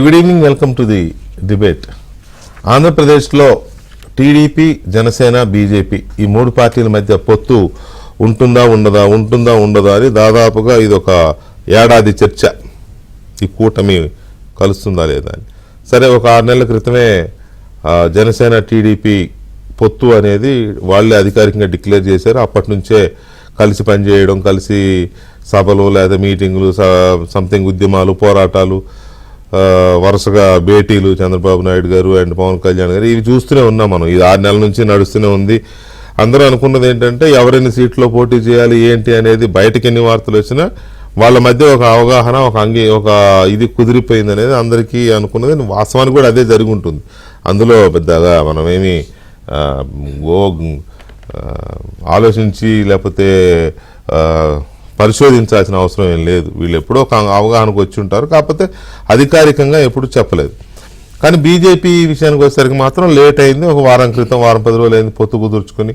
Good evening, welcome to the debate. ఆంధ్రప్రదేశ్లో TDP, Janasena, BJP ఈ మూడు పార్టీల మధ్య పొత్తు ఉంటుందా ఉండదా అని దాదాపుగా ఇది ఒక ఏడాది చర్చ. ఈ కూటమి కలుస్తుందా లేదా అని. సరే, ఒక 6 నెలల క్రితమే జనసేన టీడీపీ పొత్తు అనేది వాళ్ళే అధికారికంగా డిక్లేర్ చేశారు. అప్పటి నుంచే కలిసి పనిచేయడం, కలిసి సభలు లేదా మీటింగులు, సంథింగ్ ఉద్యమాలు, పోరాటాలు, వరుసగా భేటీలు చంద్రబాబు నాయుడు గారు అండ్ పవన్ కళ్యాణ్ గారు ఇవి చూస్తూనే ఉన్నాం మనం. ఇది 6 నెలల నుంచి నడుస్తూనే ఉంది. అందరూ అనుకున్నది ఏంటంటే ఎవరెన్ని సీట్లో పోటీ చేయాలి ఏంటి అనేది, బయటకి ఎన్ని వార్తలు వచ్చినా వాళ్ళ మధ్య ఒక అవగాహన, ఒక ఇది కుదిరిపోయింది అనేది అందరికీ అనుకున్నది. వాస్తవానికి కూడా అదే జరిగి ఉంటుంది. అందులో పెద్దగా మనమేమి ఆలోచించి లేకపోతే పరిశోధించాల్సిన అవసరం ఏం లేదు. వీళ్ళు ఎప్పుడో ఒక అవగాహనకు వచ్చి ఉంటారు, కాకపోతే అధికారికంగా ఎప్పుడు చెప్పలేదు. కానీ బీజేపీ విషయానికి వచ్చేసరికి మాత్రం లేట్ అయింది. ఒక వారం క్రితం, వారం 10 రోజులు అయింది పొత్తు కుదుర్చుకొని.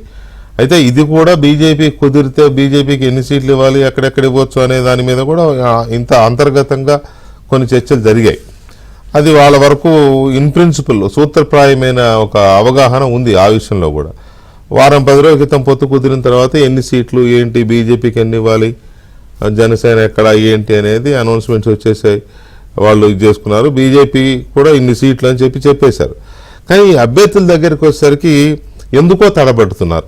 అయితే ఇది కూడా బీజేపీ కుదిరితే బీజేపీకి ఎన్ని సీట్లు ఇవ్వాలి, ఎక్కడెక్కడ ఇవ్వచ్చు అనే దాని మీద కూడా ఇంత అంతర్గతంగా కొన్ని చర్చలు జరిగాయి. అది వాళ్ళ వరకు ఇన్ ప్రిన్సిపల్ సూత్రప్రాయమైన ఒక అవగాహన ఉంది ఆ విషయంలో కూడా. వారం 10 రోజుల క్రితం పొత్తు కుదిరిన తర్వాత ఎన్ని సీట్లు ఏంటి, బీజేపీకి ఎన్ని ఇవ్వాలి, జనసేన ఎక్కడ ఏంటి అనేది అనౌన్స్మెంట్స్ వచ్చేసాయి. వాళ్ళు ఇది చేసుకున్నారు. బీజేపీ కూడా ఇన్ని సీట్లు అని చెప్పేశారు. కానీ అభ్యర్థుల దగ్గరికి వచ్చేసరికి ఎందుకో తడబడుతున్నారు.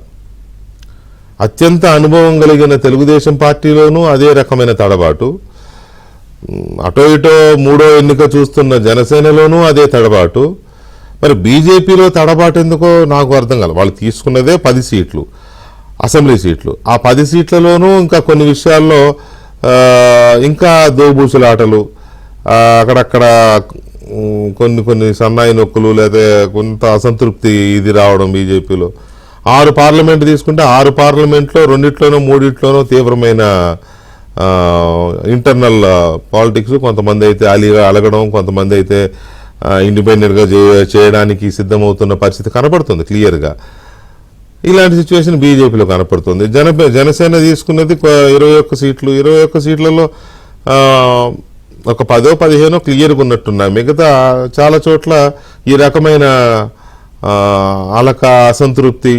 అత్యంత అనుభవం కలిగిన తెలుగుదేశం పార్టీలోనూ అదే రకమైన తడబాటు, అటో ఇటో మూడో ఎన్నిక చూస్తున్న జనసేనలోనూ అదే తడబాటు. మరి బీజేపీలో తడబాటు ఎందుకో నాకు అర్థం కాదు. వాళ్ళు తీసుకున్నదే 10 సీట్లు, అసెంబ్లీ సీట్లు. ఆ 10 సీట్లలోనూ ఇంకా కొన్ని విషయాల్లో ఇంకా దోబూసులాటలు, అక్కడక్కడ కొన్ని సన్నాయి నొక్కులు లేదా కొంత అసంతృప్తి ఇది రావడం. బీజేపీలో 6 పార్లమెంటు తీసుకుంటే 6 పార్లమెంట్లో 2 3 తీవ్రమైన ఇంటర్నల్ పాలిటిక్స్. కొంతమంది అయితే అలగడం, కొంతమంది అయితే ఇండిపెండెంట్గా చేయడానికి సిద్ధమవుతున్న పరిస్థితి కనపడుతుంది క్లియర్గా. ఇలాంటి సిచ్యువేషన్ బీజేపీలో కనపడుతుంది. జనసేన తీసుకున్నది 21 సీట్లు. 21 సీట్లలో ఒక 10-15 క్లియర్గా ఉన్నట్టున్నాయి. మిగతా చాలా చోట్ల ఈ రకమైన అలక, అసంతృప్తి,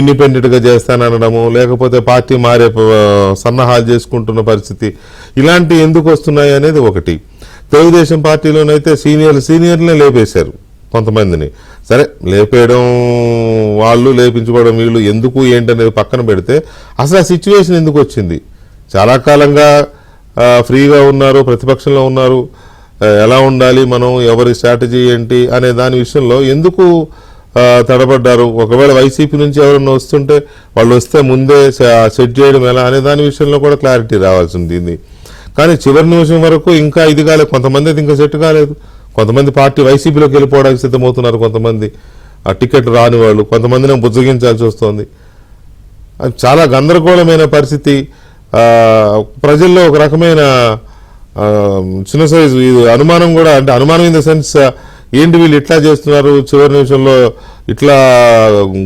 ఇండిపెండెంట్గా చేస్తాననడము, లేకపోతే పార్టీ మారే సన్నాహాలు చేసుకుంటున్న పరిస్థితి, ఇలాంటివి ఎందుకు వస్తున్నాయి అనేది ఒకటి. తెలుగుదేశం పార్టీలోనైతే సీనియర్లనే లేపేశారు కొంతమందిని. సరే, లేపేయడం వాళ్ళు, లేపించుకోవడం వీళ్ళు, ఎందుకు ఏంటి అనేది పక్కన పెడితే అసలు ఆ సిచ్యువేషన్ ఎందుకు వచ్చింది? చాలా కాలంగా ఫ్రీగా ఉన్నారు, ప్రతిపక్షంలో ఉన్నారు. ఎలా ఉండాలి మనం, ఎవరి స్ట్రాటజీ ఏంటి అనే దాని విషయంలో ఎందుకు తడబడ్డారు? ఒకవేళ వైసీపీ నుంచి ఎవరైనా వస్తుంటే వాళ్ళు వస్తే ముందే సెట్ చేయడం ఎలా అనే దాని విషయంలో కూడా క్లారిటీ రావాల్సి ఉంది. కానీ చివరి నిమిషం వరకు ఇంకా ఇది కాలేదు. కొంతమంది అయితే ఇంకా సెట్ కాలేదు. కొంతమంది పార్టీ వైసీపీలోకి వెళ్ళిపోవడానికి సిద్ధమవుతున్నారు. కొంతమంది ఆ టికెట్ రాని వాళ్ళు, కొంతమందిని బుజ్జగించాల్సి వస్తుంది. చాలా గందరగోళమైన పరిస్థితి. ప్రజల్లో ఒక రకమైన చిన్న సైజు ఇది అనుమానం కూడా, అంటే అనుమానం ఇన్ ద సెన్స్ ఏంటి వీళ్ళు ఇట్లా చేస్తున్నారు, చివరి నిమిషంలో ఇట్లా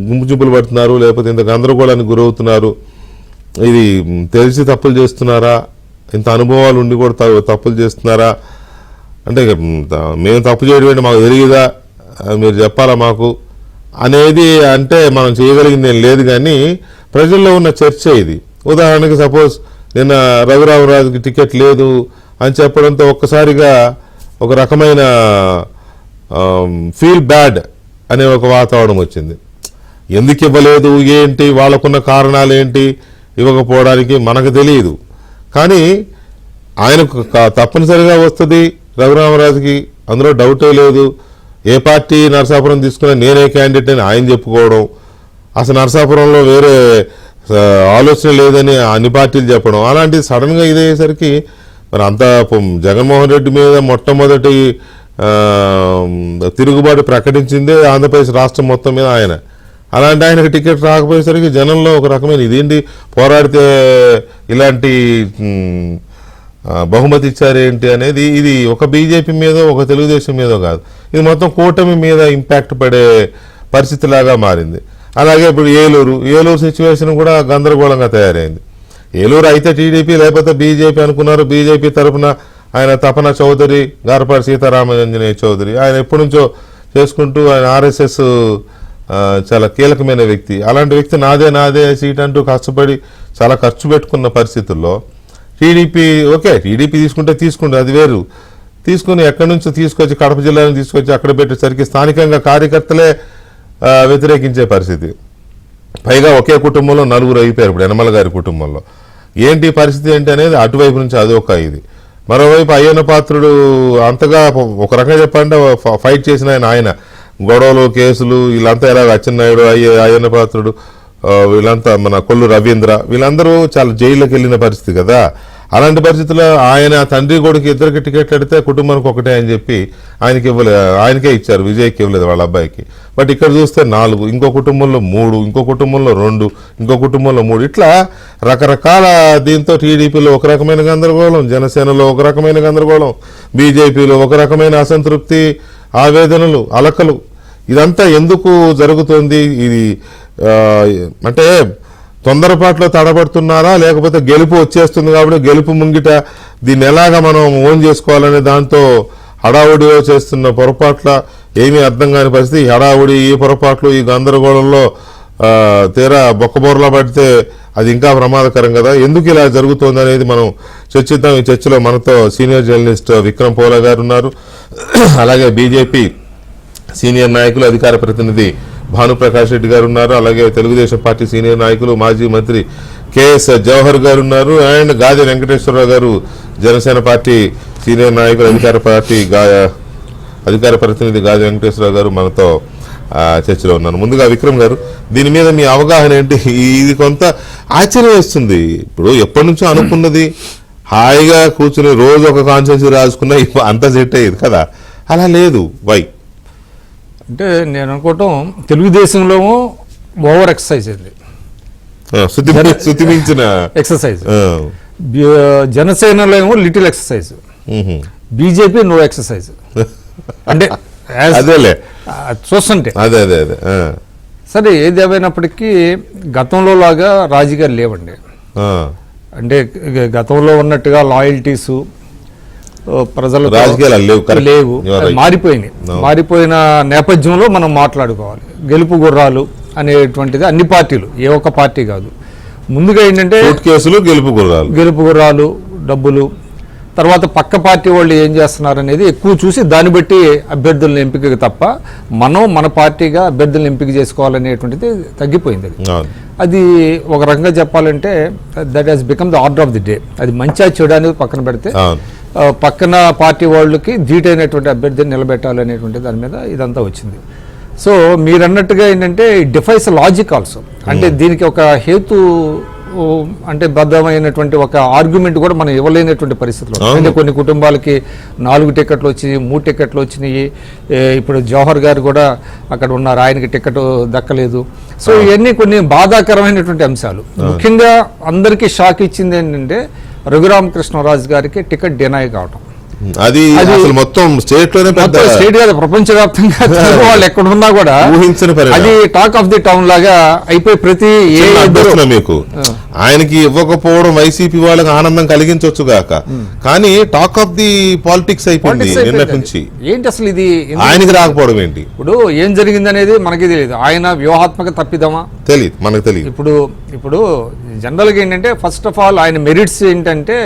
గుంపులు పడుతున్నారు, లేకపోతే ఇంత గందరగోళానికి గురవుతున్నారు, ఇది తెలిసి తప్పులు చేస్తున్నారా, ఇంత అనుభవాలు ఉండి కూడా తప్పులు చేస్తున్నారా, అంటే మేము తప్పు చేయడం ఏంటి, మాకు తెలియదా, మీరు చెప్పాలా మాకు అనేది, అంటే మనం చేయగలిగింది ఏం లేదు. కానీ ప్రజల్లో ఉన్న చర్చ ఇది. ఉదాహరణకి సపోజ్ నిన్న రఘురామరాజుకి టికెట్ లేదు అని చెప్పడంతో ఒక్కసారిగా ఒక రకమైన ఫీల్ బ్యాడ్ అనే ఒక వాతావరణం వచ్చింది. ఎందుకు ఇవ్వలేదు ఏంటి, వాళ్ళకున్న కారణాలు ఏంటి ఇవ్వకపోవడానికి మనకు తెలియదు. కానీ ఆయనకు తప్పనిసరిగా వస్తుంది రఘురామరాజుకి, అందులో డౌటే లేదు. ఏ పార్టీ నరసాపురం తీసుకున్నా నేనే క్యాండిడేట్ అని ఆయన చెప్పుకోవడం, అసలు నరసాపురంలో వేరే ఆలోచన లేదని అన్ని పార్టీలు చెప్పడం, అలాంటిది సడన్గా ఇదయ్యేసరికి మరి అంతా జగన్మోహన్ రెడ్డి మీద మొట్టమొదటి తిరుగుబాటు ప్రకటించిందే ఆంధ్రప్రదేశ్ రాష్ట్రం మొత్తం మీద ఆయన. అలాంటి ఆయనకు టికెట్ రాకపోయేసరికి జనంలో ఒక రకమైన ఇదేంటి, పోరాడితే ఇలాంటి బహుమతి ఇచ్చారేంటి అనేది, ఇది ఒక బీజేపీ మీద ఒక తెలుగుదేశం మీద కాదు, ఇది మొత్తం కూటమి మీద ఇంపాక్ట్ పడే పరిస్థితిలాగా మారింది. అలాగే ఇప్పుడు ఏలూరు సిచ్యువేషన్ కూడా గందరగోళంగా తయారైంది. ఏలూరు అయితే టీడీపీ లేకపోతే బీజేపీ అనుకున్నారు. బీజేపీ తరఫున ఆయన తపన చౌదరి, గారపాటి సీతారామాంజనేయ చౌదరి, ఆయన ఎప్పటి నుంచో చేసుకుంటూ ఆయన ఆర్ఎస్ఎస్ చాలా కీలకమైన వ్యక్తి. అలాంటి వ్యక్తి నాదే సీట్ అంటూ కష్టపడి చాలా ఖర్చు పెట్టుకున్న పరిస్థితుల్లో టీడీపీ తీసుకుంటే అది వేరు, తీసుకుని ఎక్కడి నుంచో తీసుకొచ్చి కడప జిల్లాను తీసుకొచ్చి అక్కడ పెట్టేసరికి స్థానికంగా కార్యకర్తలే వ్యతిరేకించే పరిస్థితి. పైగా ఒకే కుటుంబంలో 4 అయిపోయారు ఇప్పుడు యనమల గారి కుటుంబంలో. ఏంటి పరిస్థితి ఏంటి అనేది అటువైపు నుంచి అదొక ఇది. మరోవైపు అయ్యన్న పాత్రుడు అంతగా ఒక రకంగా చెప్పాలంటే ఫైట్ చేసిన ఆయన గొడవలు, కేసులు, వీళ్ళంతా ఎలా అచ్చెన్నాయుడు, అయ్యన్న పాత్రుడు, వీళ్ళంతా మన కొల్లు రవీంద్ర, వీళ్ళందరూ చాలా జైల్లోకి వెళ్ళిన పరిస్థితి కదా. అలాంటి పరిస్థితుల్లో ఆయన తండ్రి కొడుకు ఇద్దరికి టికెట్లు అడితే కుటుంబానికి ఒకటే అని చెప్పి ఆయనకే ఇచ్చారు, విజయ్కి ఇవ్వలేదు వాళ్ళ అబ్బాయికి. బట్ ఇక్కడ చూస్తే 4, ఇంకో కుటుంబంలో 3, ఇంకో కుటుంబంలో 2, ఇంకో కుటుంబంలో 3, ఇట్లా రకరకాల దీంతో టీడీపీలో ఒక రకమైన గందరగోళం, జనసేనలో ఒక రకమైన గందరగోళం, బీజేపీలో ఒక రకమైన అసంతృప్తి, ఆవేదనలు, అలకలు. ఇదంతా ఎందుకు జరుగుతుంది? ఇది అంటే తొందరపాట్లో తడబడుతున్నారా, లేకపోతే గెలుపు వచ్చేస్తుంది కాబట్టి గెలుపు ముంగిట దీన్ని ఎలాగా మనం ఓన్ చేసుకోవాలనే దాంతో హడావుడిలో చేస్తున్న పొరపాట్ల ఏమీ అర్థం కాని పరిస్థితి. ఈ హడావుడి, ఈ పొరపాట్లు, ఈ గందరగోళంలో తీరా బొక్కబోర్లా పడితే అది ఇంకా ప్రమాదకరం కదా. ఎందుకు ఇలా జరుగుతోంది అనేది మనం చర్చిద్దాం. ఈ చర్చలో మనతో సీనియర్ జర్నలిస్ట్ విక్రమ్ పోలా గారు ఉన్నారు. అలాగే బీజేపీ సీనియర్ నాయకులు, అధికార ప్రతినిధి భానుప్రకాష్ రెడ్డి గారు ఉన్నారు. అలాగే తెలుగుదేశం పార్టీ సీనియర్ నాయకులు, మాజీ మంత్రి కేఎస్ జవహర్ గారు ఉన్నారు. అండ్ గాది వెంకటేశ్వరరావు గారు, జనసేన పార్టీ సీనియర్ నాయకులు, అధికార ప్రతినిధి గాది వెంకటేశ్వరరావు గారు మనతో చర్చలో ఉన్నారు. ముందుగా విక్రమ్ గారు, దీని మీద మీ అవగాహన ఏంటి? ఇది కొంత ఆశ్చర్యం వేస్తుంది. ఇప్పుడు ఎప్పటి నుంచో అనుకున్నది హాయిగా కూర్చుని రోజు ఒక కాన్స్టిట్యూన్సీ రాసుకున్నా అంత సెట్ అయ్యేది కదా, అలా లేదు. వై అంటే నేను అనుకోవటం తెలుగుదేశంలో ఓవర్ ఎక్సర్సైజ్ ఇది, శుతిమించిన ఎక్సర్సైజ్. జనసేనలో ఏమో little exercise, BJP no exercise. అంటే అదేలే చూస్తుంటే అదే సరే, ఏది ఏమైనప్పటికీ గతంలో లాగా రాజకీయాలు లేవండి. అంటే గతంలో ఉన్నట్టుగా లాయల్టీసు ప్రజలు లేవు, మారిపోయినాయి. మారిపోయిన నేపథ్యంలో మనం మాట్లాడుకోవాలి. గెలుపు గుర్రాలు అనేటువంటిది అన్ని పార్టీలు, ఏ ఒక్క పార్టీ కాదు. ముందుగా ఏంటంటే కేసులు, గెలుపు గుర్రాలు, డబ్బులు, తర్వాత పక్క పార్టీ వాళ్ళు ఏం చేస్తున్నారు అనేది ఎక్కువ చూసి దాన్ని బట్టి అభ్యర్థులను ఎంపిక తప్ప మన పార్టీగా అభ్యర్థులను ఎంపిక చేసుకోవాలనేటువంటిది తగ్గిపోయింది. అది ఒక రకంగా చెప్పాలంటే that has become the order of the day. అది మంచిగా చెడు అనేది పక్కన పెడితే పక్కన పార్టీ వాళ్ళకి ధీటైనటువంటి అభ్యర్థిని నిలబెట్టాలనేటువంటి దాని మీద ఇదంతా వచ్చింది. సో మీరు అన్నట్టుగా ఏంటంటే డిఫైస్ లాజిక్ ఆల్సో. అంటే దీనికి ఒక హేతు అంటే బద్ధమైనటువంటి ఒక ఆర్గ్యుమెంట్ కూడా మనం ఇవ్వలేనటువంటి పరిస్థితులు. అంటే కొన్ని కుటుంబాలకి 4 టికెట్లు వచ్చినాయి, 3 టికెట్లు వచ్చినాయి. ఇప్పుడు జవహర్ గారు కూడా అక్కడ ఉన్నారు, ఆయనకి టికెట్ దక్కలేదు. సో ఇవన్నీ కొన్ని బాధాకరమైనటువంటి అంశాలు. ముఖ్యంగా అందరికీ షాక్ ఇచ్చింది ఏంటంటే రఘురామకృష్ణరాజు గారికి టికెట్ డినై కావటం. అది మొత్తం స్టేట్ కాదు, ప్రపంచవ్యాప్తంగా వాళ్ళు ఎక్కడ ఉన్నా కూడా అది టాక్ ఆఫ్ ది టౌన్ లాగా అయిపోయి ప్రతి మీకు ఆయనకి ఇవ్వకపోవడం వైసీపీ వాళ్ళకి ఆనందం కలిగించవచ్చు గాక, కానీ టాక్ ఆఫ్ ది పాలిటిక్స్ అయిపోయింది నిన్నటి నుంచి. ఏంటి అసలు ఇది ఆయనకి రాకపోవడం ఏంటి? ఇప్పుడు ఏం జరిగింది అనేది మనకి తెలియదు. ఆయన వ్యూహాత్మక తప్పిదమా తెలియదు, మనకు తెలియదు. ఇప్పుడు జనరల్గా ఏంటంటే ఫస్ట్ ఆఫ్ ఆల్ ఆయన మెరిట్స్ ఏంటంటే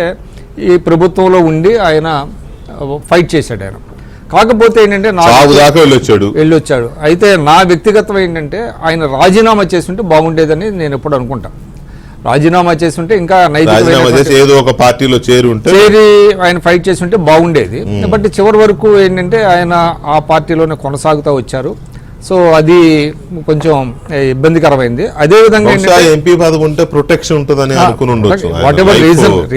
ఈ ప్రభుత్వంలో ఉండి ఆయన ఫైట్ చేశాడు. ఆయన కాకపోతే ఏంటంటే వెళ్ళొచ్చాడు. అయితే నా వ్యక్తిగతం ఏంటంటే ఆయన రాజీనామా చేస్తుంటే బాగుండేదని నేను ఎప్పుడు అనుకుంటా. రాజీనామా చేస్తుంటే ఇంకా ఏదో ఒక పార్టీలో చేరి ఆయన ఫైట్ చేస్తుంటే బాగుండేది. బట్ చివరి వరకు ఏంటంటే ఆయన ఆ పార్టీలోనే కొనసాగుతూ వచ్చారు. సో అది కొంచెం ఇబ్బందికరమైంది. అదేవిధంగా ఎంపీ పదవి ఉంటే ప్రొటెక్షన్ ఉంటుందని అనుకుని ఉండొచ్చు, వాట్ ఎవర్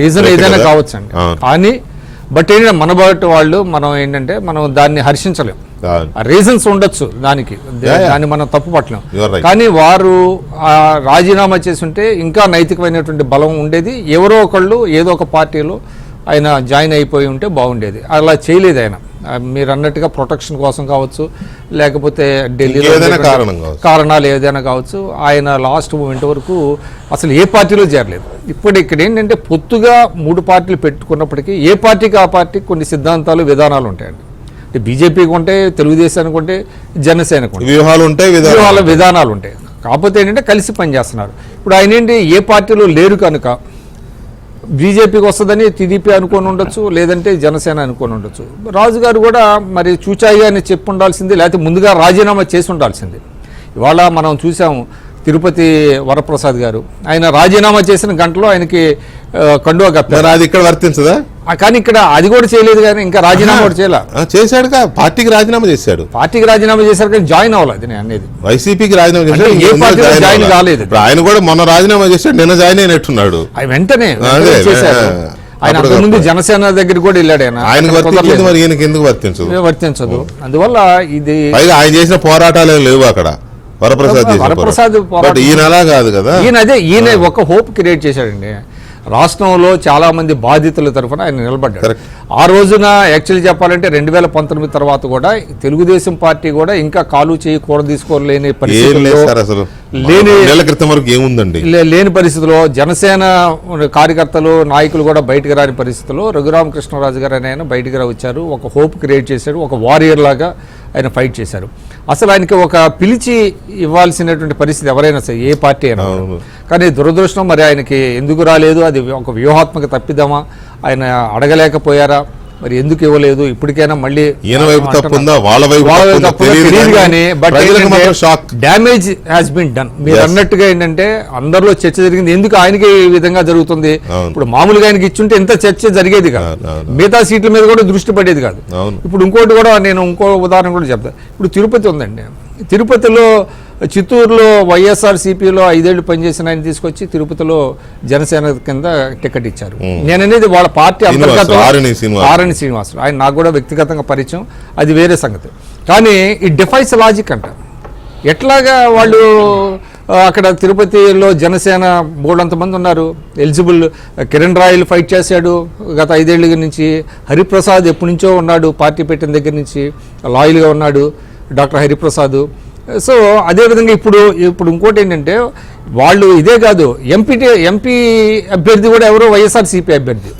రీజన్ ఏదైనా కావచ్చు అండి. కానీ బట్ ఏంటంటే మన బట్టి వాళ్ళు మనం ఏంటంటే మనం దాన్ని హర్షించలేం. రీజన్స్ ఉండొచ్చు దాన్ని మనం తప్పు పట్టలేం. కానీ వారు రాజీనామా చేస్తుంటే ఇంకా నైతికమైనటువంటి బలం ఉండేది. ఎవరో ఒకళ్ళు ఏదో ఒక పార్టీలో ఆయన జాయిన్ అయిపోయి ఉంటే బాగుండేది. అలా చేయలేదు ఆయన. మీరు అన్నట్టుగా ప్రొటెక్షన్ కోసం కావచ్చు, లేకపోతే ఢిల్లీలో ఏదైనా కారణం కావచ్చు, కారణాలు ఏదైనా కావచ్చు, ఆయన లాస్ట్ మూమెంట్ వరకు అసలు ఏ పార్టీలో చేరలేదు. ఇప్పుడు ఇక్కడ ఏంటంటే పొత్తుగా 3 పార్టీలు పెట్టుకున్నప్పటికీ ఏ పార్టీకి ఆ పార్టీకి కొన్ని సిద్ధాంతాలు, విధానాలు ఉంటాయండి. అంటే బీజేపీకి ఉంటే, తెలుగుదేశానికి ఉంటే, జనసేనకు ఉంటే, వ్యూహాలు ఉంటాయి, విధానాలు ఉంటాయి. కాకపోతే ఏంటంటే కలిసి పనిచేస్తున్నారు. ఇప్పుడు ఆయన ఏంటి ఏ పార్టీలో లేరు కనుక బీజేపీకి వస్తుందని టీడీపీ అనుకొని ఉండొచ్చు, లేదంటే జనసేన అనుకొని ఉండొచ్చు. రాజు గారు కూడా మరి చూచాయి అని చెప్పి ఉండాల్సింది, లేకపోతే ముందుగా రాజీనామా చేసి ఉండాల్సింది. ఇవాళ మనం చూసాము తిరుపతి వరప్రసాద్ గారు, ఆయన రాజీనామా చేసిన గంటలో ఆయనకి కండువా కప్పారు. అది ఇక్కడ వర్తించదా? కానీ ఇక్కడ అది కూడా చేయలేదు, కానీ ఇంకా రాజీనామా కూడా చేశాడు. పార్టీకి రాజీనామా చేశాడు, పార్టీకి రాజీనామా చేశారు, కానీ జాయిన్ అవ్వలేదు నేను అనేది. వైసీపీకి రాజీనామా చేశాడు, ఏ పార్టీ జాయిన్ కాలేదు. ఆయన కూడా మొన్న రాజీనామా చేశాడు, నిన్న జాయిన్ అయినట్టున్నాడు. వెంటనే చేశారు. ఆయన ముందు జనసేన దగ్గర కూడా వెళ్ళాడు. ఆయనకు వర్తించదు, మరి ఈయనకి ఎందుకు వర్తించదు? అందువల్ల ఇది ఆయన చేసిన పోరాటాలు లేవు అక్కడ. వరప్రసాద్ ఈయన అలా కాదు కదా, ఈయన ఒక హోప్ క్రియేట్ చేశాడండి. రాష్ట్రంలో చాలా మంది బాధితుల తరఫున ఆయన నిలబడ్డాడు. ఆ రోజున యాక్చువల్లీ చెప్పాలంటే 2019 తర్వాత కూడా తెలుగుదేశం పార్టీ కూడా ఇంకా కాలు చేయి కూడ తీసుకోలేని పరిస్థితుల్లో, లేని పరిస్థితిలో జనసేన కార్యకర్తలు, నాయకులు కూడా బయటకు రాని పరిస్థితుల్లో రఘురామకృష్ణరాజు గారు ఆయన బయటకు వచ్చారు. ఒక హోప్ క్రియేట్ చేశాడు, ఒక వారియర్ లాగా ఆయన ఫైట్ చేశారు. అసలు ఆయనకి ఒక పిలిచి ఇవ్వాల్సినటువంటి పరిస్థితి ఎవరైనా సరే, ఏ పార్టీ అయినా. కానీ దురదృష్టం మరి ఆయనకి ఎందుకు రాలేదు, అది ఒక వ్యూహాత్మక తప్పిదమా, ఆయన అడగలేకపోయారా, మరి ఎందుకు ఇవ్వలేదు? ఇప్పటికైనా మళ్ళీ డ్యామేజ్ హ్యాస్ బీన్ డన్. మీరు అన్నట్టుగా ఏంటంటే అందరిలో చర్చ జరిగింది, ఎందుకు ఆయనకి ఈ విధంగా జరుగుతుంది. ఇప్పుడు మామూలుగా ఆయనకి ఇచ్చుంటే ఎంత చర్చ జరిగేది కాదు, మిగతా సీట్ల మీద కూడా దృష్టి పడేది కాదు. ఇప్పుడు ఇంకోటి కూడా నేను ఇంకో ఉదాహరణ కూడా చెప్తాను. ఇప్పుడు తిరుపతి ఉందండి, తిరుపతిలో చిత్తూరులో వైఎస్ఆర్సీపీలో 5 ఏళ్లు పనిచేసిన ఆయన తీసుకొచ్చి తిరుపతిలో జనసేన కింద టికెట్ ఇచ్చారు. నేననేది వాళ్ళ పార్టీ అంతర్గతంగా ఆరణి శ్రీనివాసులు, ఆయన నాకు కూడా వ్యక్తిగతంగా పరిచయం, అది వేరే సంగతి. కానీ ఈ డిఫైస్ లాజిక్ అంట. ఎట్లాగా వాళ్ళు అక్కడ తిరుపతిలో జనసేన బోర్డంతమంది ఉన్నారు, ఎలిజిబుల్. కిరణ్ రాయల్ ఫైట్ చేశాడు గత 5 ఏళ్ళ నుంచి. హరిప్రసాద్ ఎప్పటి నుంచో ఉన్నాడు, పార్టీ పెట్టిన దగ్గర నుంచి లాయల్గా ఉన్నాడు డాక్టర్ హరిప్రసాద్. సో అదేవిధంగా ఇప్పుడు ఇంకోటి ఏంటంటే వాళ్ళు ఇదే కాదు, ఎంపీ అభ్యర్థి కూడా ఎవరో వైఎస్ఆర్సీపీ అభ్యర్థి,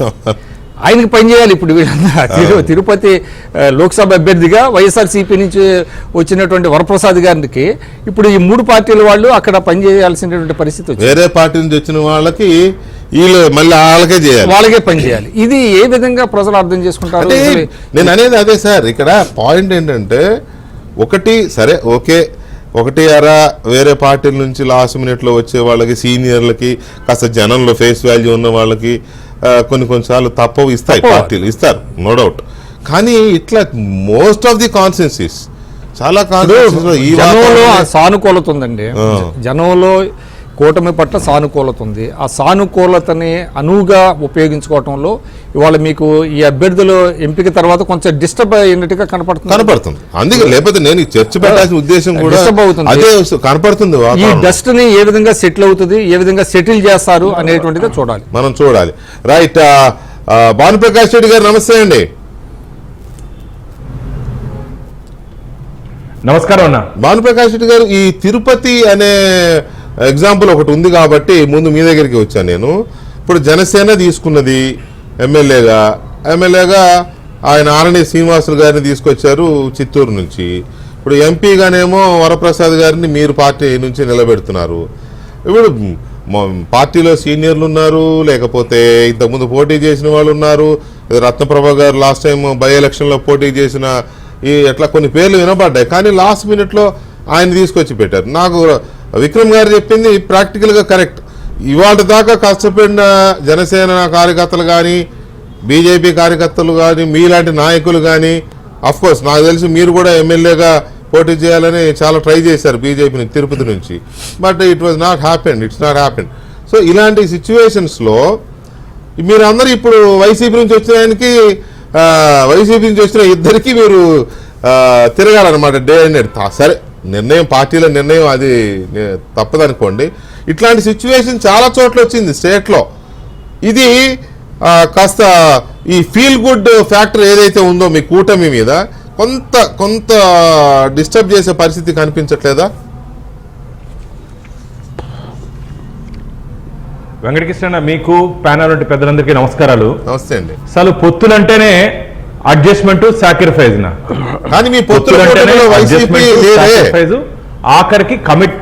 ఆయనకి పనిచేయాలి. ఇప్పుడు వీళ్ళంతా తిరుపతి లోక్సభ అభ్యర్థిగా వైఎస్ఆర్సీపీ నుంచి వచ్చినటువంటి వరప్రసాద్ గారికి ఇప్పుడు ఈ 3 పార్టీల వాళ్ళు అక్కడ పనిచేయాల్సినటువంటి పరిస్థితి వచ్చింది. వేరే పార్టీ నుంచి వచ్చిన వాళ్ళకి మళ్ళీ వాళ్ళకే పనిచేయాలి. ఇది ఏ విధంగా ప్రజలు అర్థం చేసుకుంటారు? నేను అనేది అదే సార్. ఇక్కడ పాయింట్ ఏంటంటే ఒకటి సరే ఓకే, ఒకటి అరా వేరే పార్టీల నుంచి లాస్ట్ మినిట్లో వచ్చే వాళ్ళకి, సీనియర్లకి, కాస్త జనంలో ఫేస్ వాల్యూ ఉన్న వాళ్ళకి కొన్నిసార్లు తప్పవు ఇస్తాయి, పార్టీలు ఇస్తారు, నో డౌట్. కానీ ఇట్లా మోస్ట్ ఆఫ్ ది కాన్స్టిట్యున్సీస్, చాలా కాన్స్టిట్యున్సీస్ సానుకూలత ఉందండి. జనంలో కూటమి పట్ల సానుకూలత ఉంది. ఆ సానుకూలతని అనువుగా ఉపయోగించుకోవటంలో ఇవాళ మీకు ఈ అభ్యర్థులు ఎంపిక తర్వాత కొంచెం డిస్టర్బ్ అయినట్టుగా కనపడుతుంది. అందుకే లేకపోతే నేను చర్చ పెట్టాల్సిన ఉద్దేశం కూడా డిస్టర్బ్ అవుతుంది, కనపడుతుంది. ఈ డస్ట్ ని ఏ విధంగా సెటిల్ అవుతుంది, ఏ విధంగా సెటిల్ చేస్తారు అనేటువంటిది మనం చూడాలి. రైట్. భానుప్రకాష్ రెడ్డి గారు నమస్తే అండి. నమస్కారం అన్న. భానుప్రకాష్ రెడ్డి గారు, ఈ తిరుపతి అనే ఎగ్జాంపుల్ ఒకటి ఉంది కాబట్టి ముందు మీ దగ్గరికి వచ్చాను నేను. ఇప్పుడు జనసేన తీసుకున్నది ఎమ్మెల్యేగా ఆయన ఆరణి శ్రీనివాసులు గారిని తీసుకొచ్చారు చిత్తూరు నుంచి. ఇప్పుడు ఎంపీగానేమో వరప్రసాద్ గారిని మీరు పార్టీ నుంచి నిలబెడుతున్నారు. ఇప్పుడు పార్టీలో సీనియర్లు ఉన్నారు, లేకపోతే ఇంతకుముందు పోటీ చేసిన వాళ్ళు ఉన్నారు. రత్నప్రభ గారు లాస్ట్ టైం బై ఎలక్షన్లో పోటీ చేసిన ఎట్లా కొన్ని పేర్లు వినబడ్డాయి. కానీ లాస్ట్ మినిట్లో ఆయన తీసుకొచ్చి పెట్టారు. నాకు విక్రమ్ గారు చెప్పింది ప్రాక్టికల్గా కరెక్ట్. ఇవాళ దాకా కష్టపడిన జనసేన కార్యకర్తలు కానీ, బీజేపీ కార్యకర్తలు కానీ, మీలాంటి నాయకులు కానీ, అఫ్కోర్స్ నాకు తెలిసి మీరు కూడా ఎమ్మెల్యేగా పోటీ చేయాలని చాలా ట్రై చేశారు బీజేపీని తిరుపతి నుంచి. But it's not happened. So ఇలాంటి సిచ్యువేషన్స్లో మీరందరూ ఇప్పుడు వైసీపీ నుంచి వచ్చిన ఇద్దరికి మీరు తిరగాలన్నమాట డే అండ్ నైట్. సరే నిర్ణయం, పార్టీల నిర్ణయం, అది తప్పదనుకోండి. ఇట్లాంటి సిచ్యువేషన్ చాలా చోట్ల వచ్చింది స్టేట్లో. ఇది కాస్త ఈ ఫీల్ గుడ్ ఫ్యాక్టర్ ఏదైతే ఉందో మీ కూటమి మీద కొంత డిస్టర్బ్ చేసే పరిస్థితి కనిపించట్లేదా? వెంకటకృష్ణ, మీకు ప్యానల్ వంటి పెద్దలందరికీ నమస్కారాలు. నమస్తే అండి. అసలు పొత్తులంటేనే అడ్జస్ట్మెంట్ సాక్రిఫైస్ కానీ మీ పొత్తులంటేనే వైసీపీ సాక్రిఫైస్, ఆఖరికి కమిట్.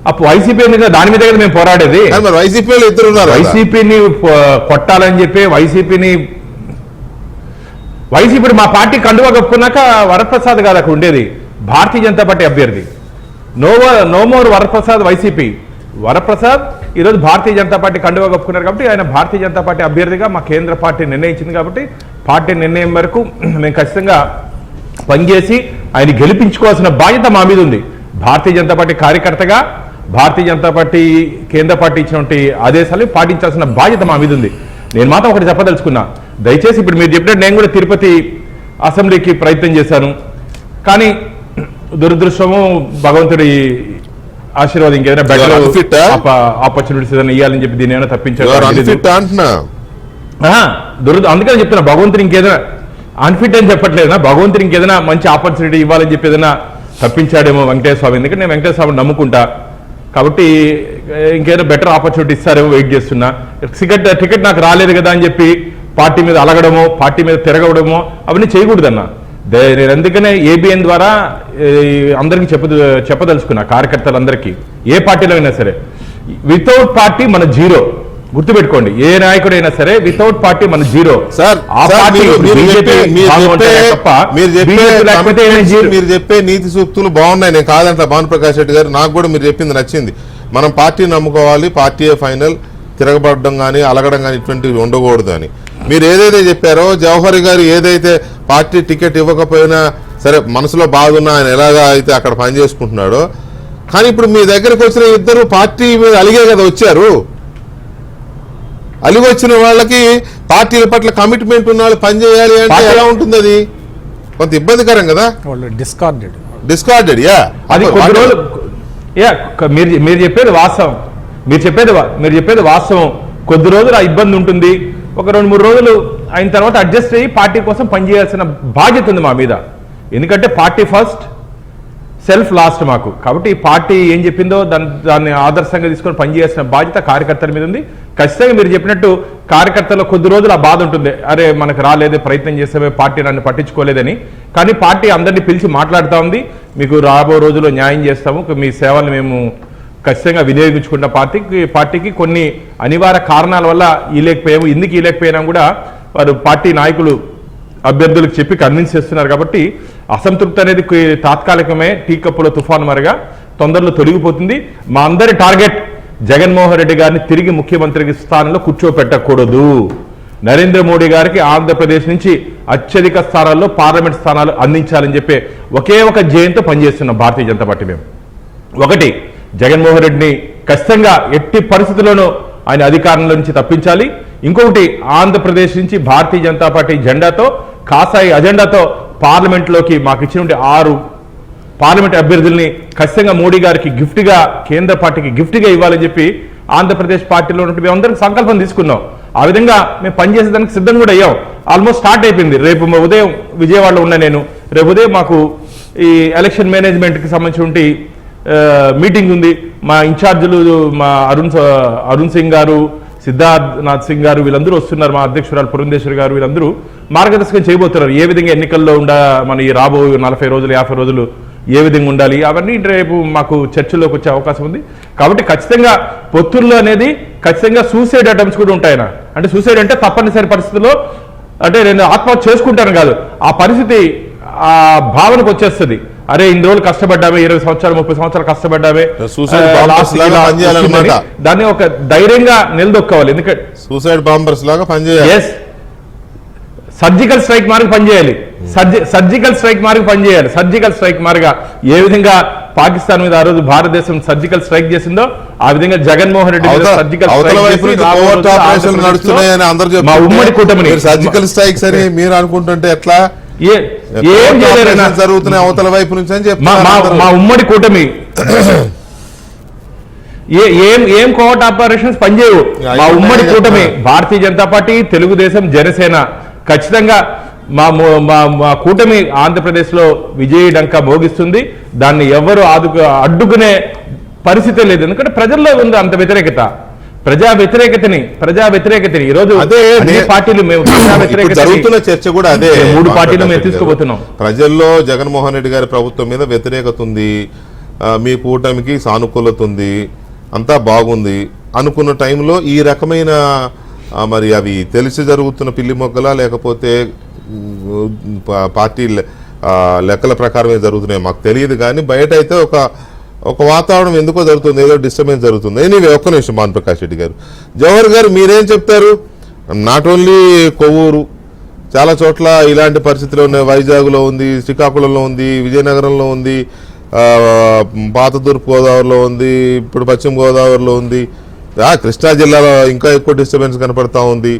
అప్పుడు వైసీపీ దాని మీద మేము పోరాడేది. వైసీపీ ఇద్దరు ఉన్నారు. వైసీపీని కొట్టాలని చెప్పి వైసీపీ మా పార్టీ కండువా కప్పుకున్నాక వరప్రసాద్ గారు అక్కడ ఉండేది, భారతీయ జనతా పార్టీ అభ్యర్థి. No more Varaprasad YCP. Varaprasad ఈరోజు భారతీయ జనతా పార్టీ కండువా కప్పుకున్నారు కాబట్టి ఆయన భారతీయ జనతా పార్టీ అభ్యర్థిగా మా కేంద్ర పార్టీ నిర్ణయించింది కాబట్టి పార్టీ నిర్ణయం వరకు మేము ఖచ్చితంగా పనిచేసి ఆయన గెలిపించుకోవాల్సిన బాధ్యత మా మీద ఉంది. భారతీయ జనతా పార్టీ కార్యకర్తగా భారతీయ జనతా పార్టీ కేంద్ర పార్టీ ఇచ్చినటువంటి ఆదేశాలు పాటించాల్సిన బాధ్యత మా మీద ఉంది. నేను మాత్రం ఒకటి చెప్పదలుచుకున్నా, దయచేసి ఇప్పుడు మీరు చెప్పినట్టు నేను కూడా తిరుపతి అసెంబ్లీకి ప్రయత్నం చేశాను. కానీ దురదృష్టము భగవంతుడి ఆశీర్వాదం ఇంకేదైనా బెటర్ ఆపర్చునిటీస్ ఏదైనా ఇవ్వాలని చెప్పి దీని ఏమైనా తప్పించారు. అందుకని చెప్తున్నా, భగవంతుని ఇంకేదైనా అన్ఫిట్ అని చెప్పట్లేదన్నా, భగవంతుని ఇంకేదైనా మంచి ఆపర్చునిటీ ఇవ్వాలని చెప్పి ఏదైనా తప్పించాడేమో వెంకటేశ్వర స్వామి. ఎందుకంటే నేను వెంకటేశ్వర స్వామిని నమ్ముకుంటా కాబట్టి ఇంకేదైనా బెటర్ ఆపర్చునిటీ ఇస్తారేమో వెయిట్ చేస్తున్నా. టికెట్ నాకు రాలేదు కదా అని చెప్పి పార్టీ మీద అలగడమో పార్టీ మీద తిరగడమో అవన్నీ చేయకూడదన్నా. నేను అందుకనే ఏబిఎన్ ద్వారా అందరికీ చెప్పదలుచుకున్నా, కార్యకర్తలందరికీ ఏ పార్టీలో అయినా సరే, వితౌట్ పార్టీ మన జీరో. గుర్తుపెట్టుకోండి, ఏ నాయకుడైనా సరే వితౌట్ పార్టీ మన జీరో. మీరు చెప్పే నీతి సూక్తులు బాగున్నాయి, నేను కాదంట భానుప్రకాష్ రెడ్డి గారు, నాకు కూడా మీరు చెప్పింది నచ్చింది. మనం పార్టీని నమ్ముకోవాలి, పార్టీయే ఫైనల్, తిరగబడడం కానీ అలగడం కానీ ఇటువంటివి ఉండకూడదు అని మీరు ఏదైతే చెప్పారో. జవహర్ గారు ఏదైతే పార్టీ టికెట్ ఇవ్వకపోయినా సరే మనసులో బాధ ఉన్నా ఆయన ఎలాగా అయితే అక్కడ పనిచేసుకుంటున్నాడో, కానీ ఇప్పుడు మీ దగ్గరకు వచ్చిన ఇద్దరు పార్టీ మీద అలిగే కదా వచ్చారు. అలిగి వచ్చిన వాళ్ళకి పార్టీల పట్ల కమిట్మెంట్ ఉన్న వాళ్ళు పనిచేయాలి అంటే ఎలా ఉంటుంది? అది కొంత ఇబ్బందికరం కదా. డిస్కార్డెడ్ అది కొద్ది రోజులు. మీరు చెప్పేది వాస్తవం, మీరు చెప్పేది వాస్తవం. కొద్ది రోజులు ఆ ఇబ్బంది ఉంటుంది. ఒక 2-3 రోజులు అయిన తర్వాత అడ్జస్ట్ అయ్యి పార్టీ కోసం పనిచేయాల్సిన బాధ్యత ఉంది మా మీద. ఎందుకంటే పార్టీ ఫస్ట్, సెల్ఫ్ లాస్ట్ మాకు. కాబట్టి పార్టీ ఏం చెప్పిందో దాన్ని ఆదర్శంగా తీసుకొని పనిచేయాల్సిన బాధ్యత కార్యకర్తల మీద ఉంది. ఖచ్చితంగా మీరు చెప్పినట్టు కార్యకర్తల్లో కొద్ది రోజులు ఆ బాధ ఉంటుంది, అరే మనకు రాలేదే, ప్రయత్నం చేస్తే పార్టీ నన్ను పట్టించుకోలేదని. కానీ పార్టీ అందరినీ పిలిచి మాట్లాడుతూ ఉంది, మీకు రాబో రోజుల్లో న్యాయం చేస్తాము, మీ సేవలు మేము ఖచ్చితంగా వినియోగించుకున్న పార్టీకి కొన్ని అనివార్య కారణాల వల్ల ఇవ్వలేకపోయాము. ఎందుకు ఇవ్వలేకపోయినా కూడా వారు పార్టీ నాయకులు అభ్యర్థులకు చెప్పి కన్విన్స్ చేస్తున్నారు. కాబట్టి అసంతృప్తి అనేది తాత్కాలికమే, టీ కప్పులో తుఫాను మరగా తొందరలో తొలగిపోతుంది. మా అందరి టార్గెట్ జగన్మోహన్ రెడ్డి గారిని తిరిగి ముఖ్యమంత్రి స్థానంలో కూర్చోపెట్టకూడదు. నరేంద్ర మోడీ గారికి ఆంధ్రప్రదేశ్ నుంచి అత్యధిక స్థానాల్లో పార్లమెంట్ స్థానాలు అందించాలని చెప్పి ఒకే ఒక ధ్యేయంతో పనిచేస్తున్నాం భారతీయ జనతా పార్టీ. మేము ఒకటి, జగన్మోహన్ రెడ్డిని ఖచ్చితంగా ఎట్టి పరిస్థితుల్లోనూ ఆయన అధికారంలో నుంచి తప్పించాలి. ఇంకొకటి, ఆంధ్రప్రదేశ్ నుంచి భారతీయ జనతా పార్టీ జెండాతో, కాసాయి అజెండాతో పార్లమెంట్లోకి మాకు ఇచ్చినటువంటి 6 పార్లమెంట్ అభ్యర్థుల్ని ఖచ్చితంగా మోడీ గారికి గిఫ్ట్గా, కేంద్ర పార్టీకి గిఫ్ట్గా ఇవ్వాలని చెప్పి ఆంధ్రప్రదేశ్ పార్టీలో ఉన్నట్టు మేమందరం సంకల్పం తీసుకున్నాం. ఆ విధంగా మేము పనిచేసేదానికి సిద్ధం కూడా అయ్యాం. ఆల్మోస్ట్ స్టార్ట్ అయిపోయింది. రేపు ఉదయం విజయవాడలో ఉన్నా నేను, రేపు ఉదయం మాకు ఈ ఎలక్షన్ మేనేజ్మెంట్కి సంబంధించి మీటింగ్ ఉంది. మా ఇన్ఛార్జీలు మా అరుణ్ సింగ్ గారు, సిద్ధార్థనాథ్ సింగ్ గారు వీళ్ళందరూ వస్తున్నారు. మా అధ్యక్షురాలు పురంధేశ్వరి గారు వీళ్ళందరూ మార్గదర్శకం చేయబోతున్నారు. ఏ విధంగా ఎన్నికల్లో మన ఈ రాబో 40 రోజులు 50 రోజులు ఏ విధంగా ఉండాలి అవన్నీ రేపు మాకు చర్చల్లోకి వచ్చే అవకాశం ఉంది. కాబట్టి ఖచ్చితంగా పొత్తుల్లో అనేది ఖచ్చితంగా సూసైడ్ అటెంప్ట్స్ కూడా ఉంటాయన. అంటే సూసైడ్ అంటే తప్పనిసరి పరిస్థితుల్లో, అంటే నేను ఆత్మహత్య చేసుకుంటాను కాదు, ఆ పరిస్థితి ఆ భావనకు వచ్చేస్తుంది. అరే ఇన్ని రోజులు కష్టపడ్డామే, 20 సంవత్సరాలు 30 సంవత్సరాలు కష్టపడ్డామే, దాన్ని ఒక ధైర్యంగా నిలదొక్కోవాలి. ఎందుకంటే సూసైడ్ బాంబర్స్ లాగా పనిచేయాలి. సర్జికల్ స్ట్రైక్ మార్గం పనిచేయాలి. సర్జికల్ స్ట్రైక్ మార్గం పనిచేయాలి. సర్జికల్ స్ట్రైక్ మార్గం ఏ విధంగా పాకిస్తాన్ మీద ఆ రోజు భారతదేశం సర్జికల్ స్ట్రైక్ చేసిందో ఆ విధంగా జగన్మోహన్ రెడ్డి సర్జికల్ మా ఉమ్మడి కూటమిని సర్జికల్ స్ట్రైక్స్ అని మీరు అనుకుంటుంటే ఎట్లా? ఏం జరుగుతున్నాయి అవతల వైపు నుంచి అని చెప్పి మా ఉమ్మడి కూటమి ఏం కోవర్ట్ ఆపరేషన్స్ పనిచేయవు. మా ఉమ్మడి కూటమి భారతీయ జనతా పార్టీ, తెలుగుదేశం, జనసేన ఖచ్చితంగా మా కూటమి ఆంధ్రప్రదేశ్ లో విజయ డంకా మోగిస్తుంది. దాన్ని ఎవరు అడ్డుకునే పరిస్థితే లేదు. ఎందుకంటే ప్రజల్లో ఉంది అంత వ్యతిరేకత, ప్రజా వ్యతిరేకతని ఈరోజు అన్ని పార్టీలు మేము జరుగుతున్న చర్చ కూడా అదే. 3 పార్టీలు మేము తీసుకుపోతున్నాం. ప్రజల్లో జగన్మోహన్ రెడ్డి గారి ప్రభుత్వం మీద వ్యతిరేకత ఉంది, మీ కూటమికి సానుకూలత ఉంది, అంతా బాగుంది అనుకున్న టైంలో ఈ రకమైన మరి అవి తెలిసి జరుగుతున్న పిల్లి మొగ్గలా లేకపోతే పార్టీ లెక్కల ప్రకారమే జరుగుతున్నాయి మాకు తెలియదు. కానీ బయట అయితే ఒక వాతావరణం ఎందుకో జరుగుతుంది, ఏదో డిస్టర్బెన్స్ జరుగుతుంది. ఎనీవే, ఒక్క నిమిషం భానుప్రకాష్ రెడ్డి గారు. జవహర్ గారు మీరేం చెప్తారు? నాట్ ఓన్లీ కొవ్వూరు, చాలా చోట్ల ఇలాంటి పరిస్థితులు ఉన్నాయి. వైజాగ్లో ఉంది, శ్రీకాకుళంలో ఉంది, విజయనగరంలో ఉంది, పాత తూర్పు గోదావరిలో ఉంది, ఇప్పుడు పశ్చిమ గోదావరిలో ఉంది, కృష్ణా జిల్లాలో ఇంకా ఎక్కువ డిస్టర్బెన్స్ కనపడతా ఉంది.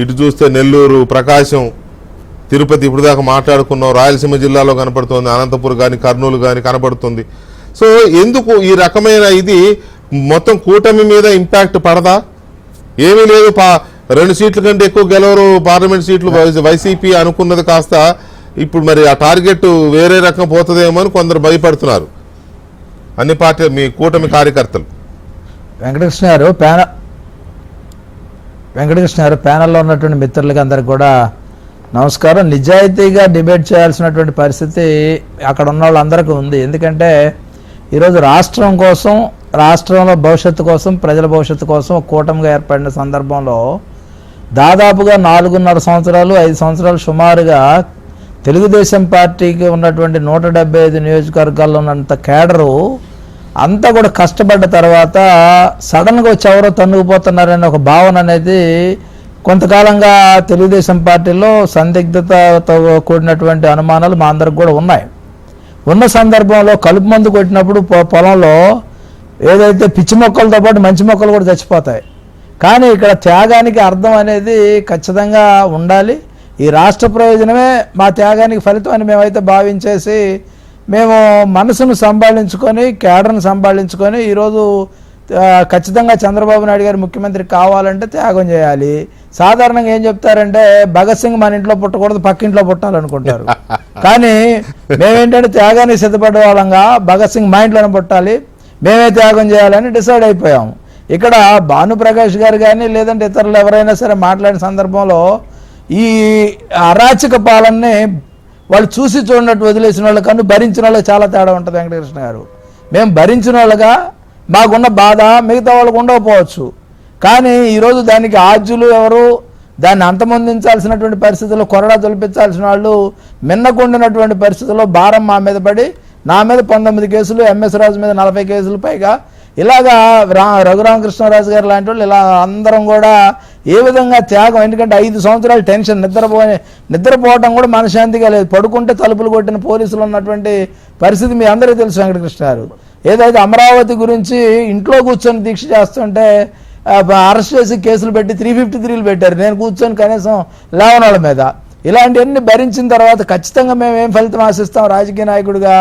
ఇటు చూస్తే నెల్లూరు, ప్రకాశం, తిరుపతి ఇప్పుడు దాకా మాట్లాడుకున్నాం, రాయలసీమ జిల్లాలో కనపడుతుంది, అనంతపురం కానీ కర్నూలు కానీ కనపడుతుంది. సో ఎందుకు ఈ రకమైన ఇది మొత్తం కూటమి మీద ఇంపాక్ట్ పడదా? ఏమీ లేదు, 2 సీట్ల కంటే ఎక్కువ గెలవరు పార్లమెంట్ సీట్లు వైసీపీ అనుకున్నది కాస్త ఇప్పుడు మరి ఆ టార్గెట్ వేరే రకం పోతుందేమో అని కొందరు భయపడుతున్నారు అన్ని పార్టీ మీ కూటమి కార్యకర్తలు. వెంకటకృష్ణ గారు ప్యానెల్లో ఉన్నటువంటి మిత్రులకి అందరికి కూడా నమస్కారం. నిజాయితీగా డిబేట్ చేయాల్సినటువంటి పరిస్థితి అక్కడ ఉన్న వాళ్ళందరికీ ఉంది. ఎందుకంటే ఈరోజు రాష్ట్రం కోసం, రాష్ట్రంలో భవిష్యత్తు కోసం, ప్రజల భవిష్యత్తు కోసం కూటమిగా ఏర్పడిన సందర్భంలో దాదాపుగా 4.5 సంవత్సరాలు 5 సంవత్సరాలు సుమారుగా తెలుగుదేశం పార్టీకి ఉన్నటువంటి 175 నియోజకవర్గాల్లో ఉన్నంత కేడరు అంతా కూడా కష్టపడ్డ తర్వాత సడన్గా వచ్చి ఎవరో తన్నుకుపోతున్నారనే ఒక భావన అనేది కొంతకాలంగా తెలుగుదేశం పార్టీలో సందిగ్ధతతో కూడినటువంటి అనుమానాలు మా అందరికి కూడా ఉన్నాయి. ఉన్న సందర్భంలో కలుపు మందు కొట్టినప్పుడు పొలంలో ఏదైతే పిచ్చి మొక్కలతో పాటు మంచి మొక్కలు కూడా చచ్చిపోతాయి. కానీ ఇక్కడ త్యాగానికి అర్థం అనేది ఖచ్చితంగా ఉండాలి. ఈ రాష్ట్ర ప్రయోజనమే మా త్యాగానికి ఫలితం అని మేమైతే భావించేసి మేము మనసును సంభాళించుకొని, కేడర్ను సంభాళించుకొని ఈరోజు ఖచ్చితంగా చంద్రబాబు నాయుడు గారు ముఖ్యమంత్రి కావాలంటే త్యాగం చేయాలి. సాధారణంగా ఏం చెప్తారంటే భగత్ సింగ్ మన ఇంట్లో పుట్టకూడదు, పక్కింట్లో పుట్టాలనుకుంటారు. కానీ మేమేంటంటే త్యాగానికి సిద్ధపడ్డ వాళ్ళంగా భగత్ సింగ్ మా ఇంట్లోనే పుట్టాలి, మేమే త్యాగం చేయాలని డిసైడ్ అయిపోయాం. ఇక్కడ భానుప్రకాష్ గారు కానీ లేదంటే ఇతరులు ఎవరైనా సరే మాట్లాడిన సందర్భంలో ఈ అరాచక పాలనని వాళ్ళు చూసి చూడనట్టు వదిలేసిన వాళ్ళు కానీ భరించిన వాళ్ళకి చాలా తేడా ఉంటుంది. వెంకటకృష్ణ గారు, మేము భరించిన వాళ్ళగా మాకున్న బాధ మిగతా వాళ్ళకు ఉండకపోవచ్చు. కానీ ఈరోజు దానికి ఆద్యులు ఎవరు, దాన్ని అంతమొందించాల్సినటువంటి పరిస్థితుల్లో కొరడా తొలిపించాల్సిన వాళ్ళు మిన్నకుండినటువంటి పరిస్థితుల్లో భారం మా మీద పడి, నా మీద 19 కేసులు, ఎంఎస్ రాజు మీద 40 కేసులు పైగా ఇలాగా రఘురామకృష్ణరాజు గారు లాంటి వాళ్ళు ఇలా అందరం కూడా ఏ విధంగా త్యాగం. ఎందుకంటే 5 సంవత్సరాలు టెన్షన్, నిద్రపోవటం కూడా మనశ్శాంతిగా లేదు. పడుకుంటే తలుపులు కొట్టిన పోలీసులు ఉన్నటువంటి పరిస్థితి మీ అందరికీ తెలుసు. వెంకటకృష్ణ గారు ఏదైతే అమరావతి గురించి ఇంట్లో కూర్చొని దీక్ష చేస్తుంటే అరెస్ట్ చేసి కేసులు పెట్టి 353లు పెట్టారు. నేను కూర్చొని కనీసం లేవనోళ్ళ మీద. ఇలాంటివన్నీ భరించిన తర్వాత ఖచ్చితంగా మేము ఏం ఫలితం ఆశిస్తాం? రాజకీయ నాయకుడిగా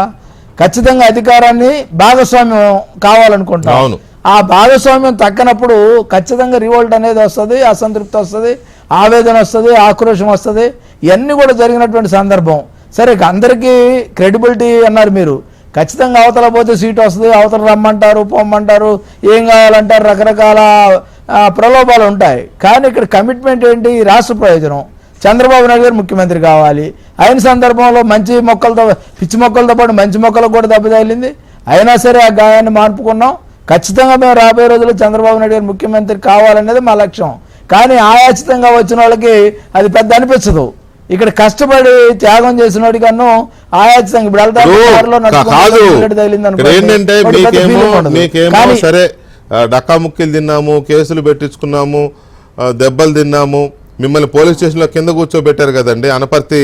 ఖచ్చితంగా అధికారాన్ని భాగస్వామ్యం కావాలనుకుంటాం. ఆ భాగస్వామ్యం తగ్గనప్పుడు ఖచ్చితంగా రివోల్ట్ అనేది వస్తుంది, అసంతృప్తి వస్తుంది, ఆవేదన వస్తుంది, ఆక్రోషం వస్తుంది. ఇవన్నీ కూడా జరిగినటువంటి సందర్భం. సరే, అందరికీ క్రెడిబిలిటీ అన్నారు మీరు. ఖచ్చితంగా అవతల పోతే సీటు వస్తుంది, అవతల రమ్మంటారు, పొమ్మంటారు, ఏం కావాలంటారు, రకరకాల ప్రలోభాలు ఉంటాయి. కానీ ఇక్కడ కమిట్మెంట్ ఏంటి? రాష్ట్ర ప్రయోజనం. చంద్రబాబు నాయుడు గారు ముఖ్యమంత్రి కావాలి. అయిన సందర్భంలో మంచి మొక్కలతో, పిచ్చి మొక్కలతో పాటు మంచి మొక్కలకు కూడా దెబ్బ తగిలింది. అయినా సరే ఆ గాయాన్ని మార్పుకున్నాం. ఖచ్చితంగా మేము రాబోయే రోజుల్లో చంద్రబాబు నాయుడు గారు ముఖ్యమంత్రి కావాలనేది మా లక్ష్యం. కానీ ఆయాచితంగా వచ్చిన వాళ్ళకి అది పెద్ద అనిపించదు. ఇక్కడ కష్టపడి త్యాగం చేసిన వాడి కన్నా ఆయాచితంగా ఇప్పుడు మీకేమో సరే డక్కా ముక్కీలు తిన్నాము, కేసులు పెట్టించుకున్నాము, దెబ్బలు తిన్నాము, మిమ్మల్ని పోలీస్ స్టేషన్లో కింద కూర్చోబెట్టారు కదండి. అనపర్తి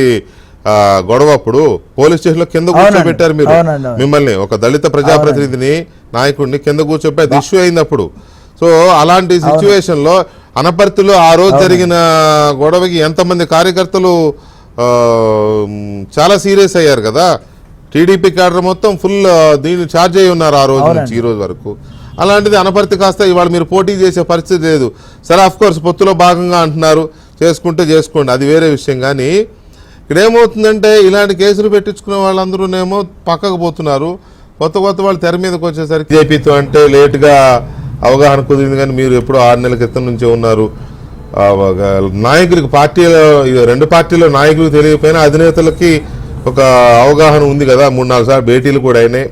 గొడవ అప్పుడు పోలీస్ స్టేషన్లో కింద కూర్చోబెట్టారు మీరు. మిమ్మల్ని ఒక దళిత ప్రజాప్రతినిధిని, నాయకుడిని కింద కూర్చోబెట్టి ఇష్యూ అయింది. సో అలాంటి సిచ్యువేషన్ లో అనపర్తిలో ఆ రోజు జరిగిన గొడవకి ఎంతమంది కార్యకర్తలు చాలా సీరియస్ అయ్యారు కదా. టీడీపీ క్యాడర్ మొత్తం ఫుల్ దీన్ని ఛార్జ్ అయి ఉన్నారు ఆ రోజు నుంచి ఈ రోజు వరకు. అలాంటిది అనపర్తి కాస్త ఇవాళ మీరు పోటీ చేసే పరిస్థితి లేదు. సరే ఆఫ్ కోర్స్ పొత్తులో భాగంగా అంటున్నారు, చేసుకుంటే చేసుకోండి, అది వేరే విషయం. కానీ ఇక్కడ ఏమవుతుందంటే ఇలాంటి కేసులు పెట్టించుకునే వాళ్ళందరూనేమో పక్కకు పోతున్నారు. కొత్త వాళ్ళు తెర మీదకి వచ్చేసరికి బీజేపీతో అంటే లేటుగా అవగాహన కుదిరింది. కానీ మీరు ఎప్పుడో 6 నెలల క్రితం నుంచే ఉన్నారు. నాయకులకి పార్టీలో 2 పార్టీలో నాయకులకు తెలియకపోయినా అధినేతలకి ఒక అవగాహన ఉంది కదా. 3-4 సార్లు భేటీలు కూడా అయినాయి.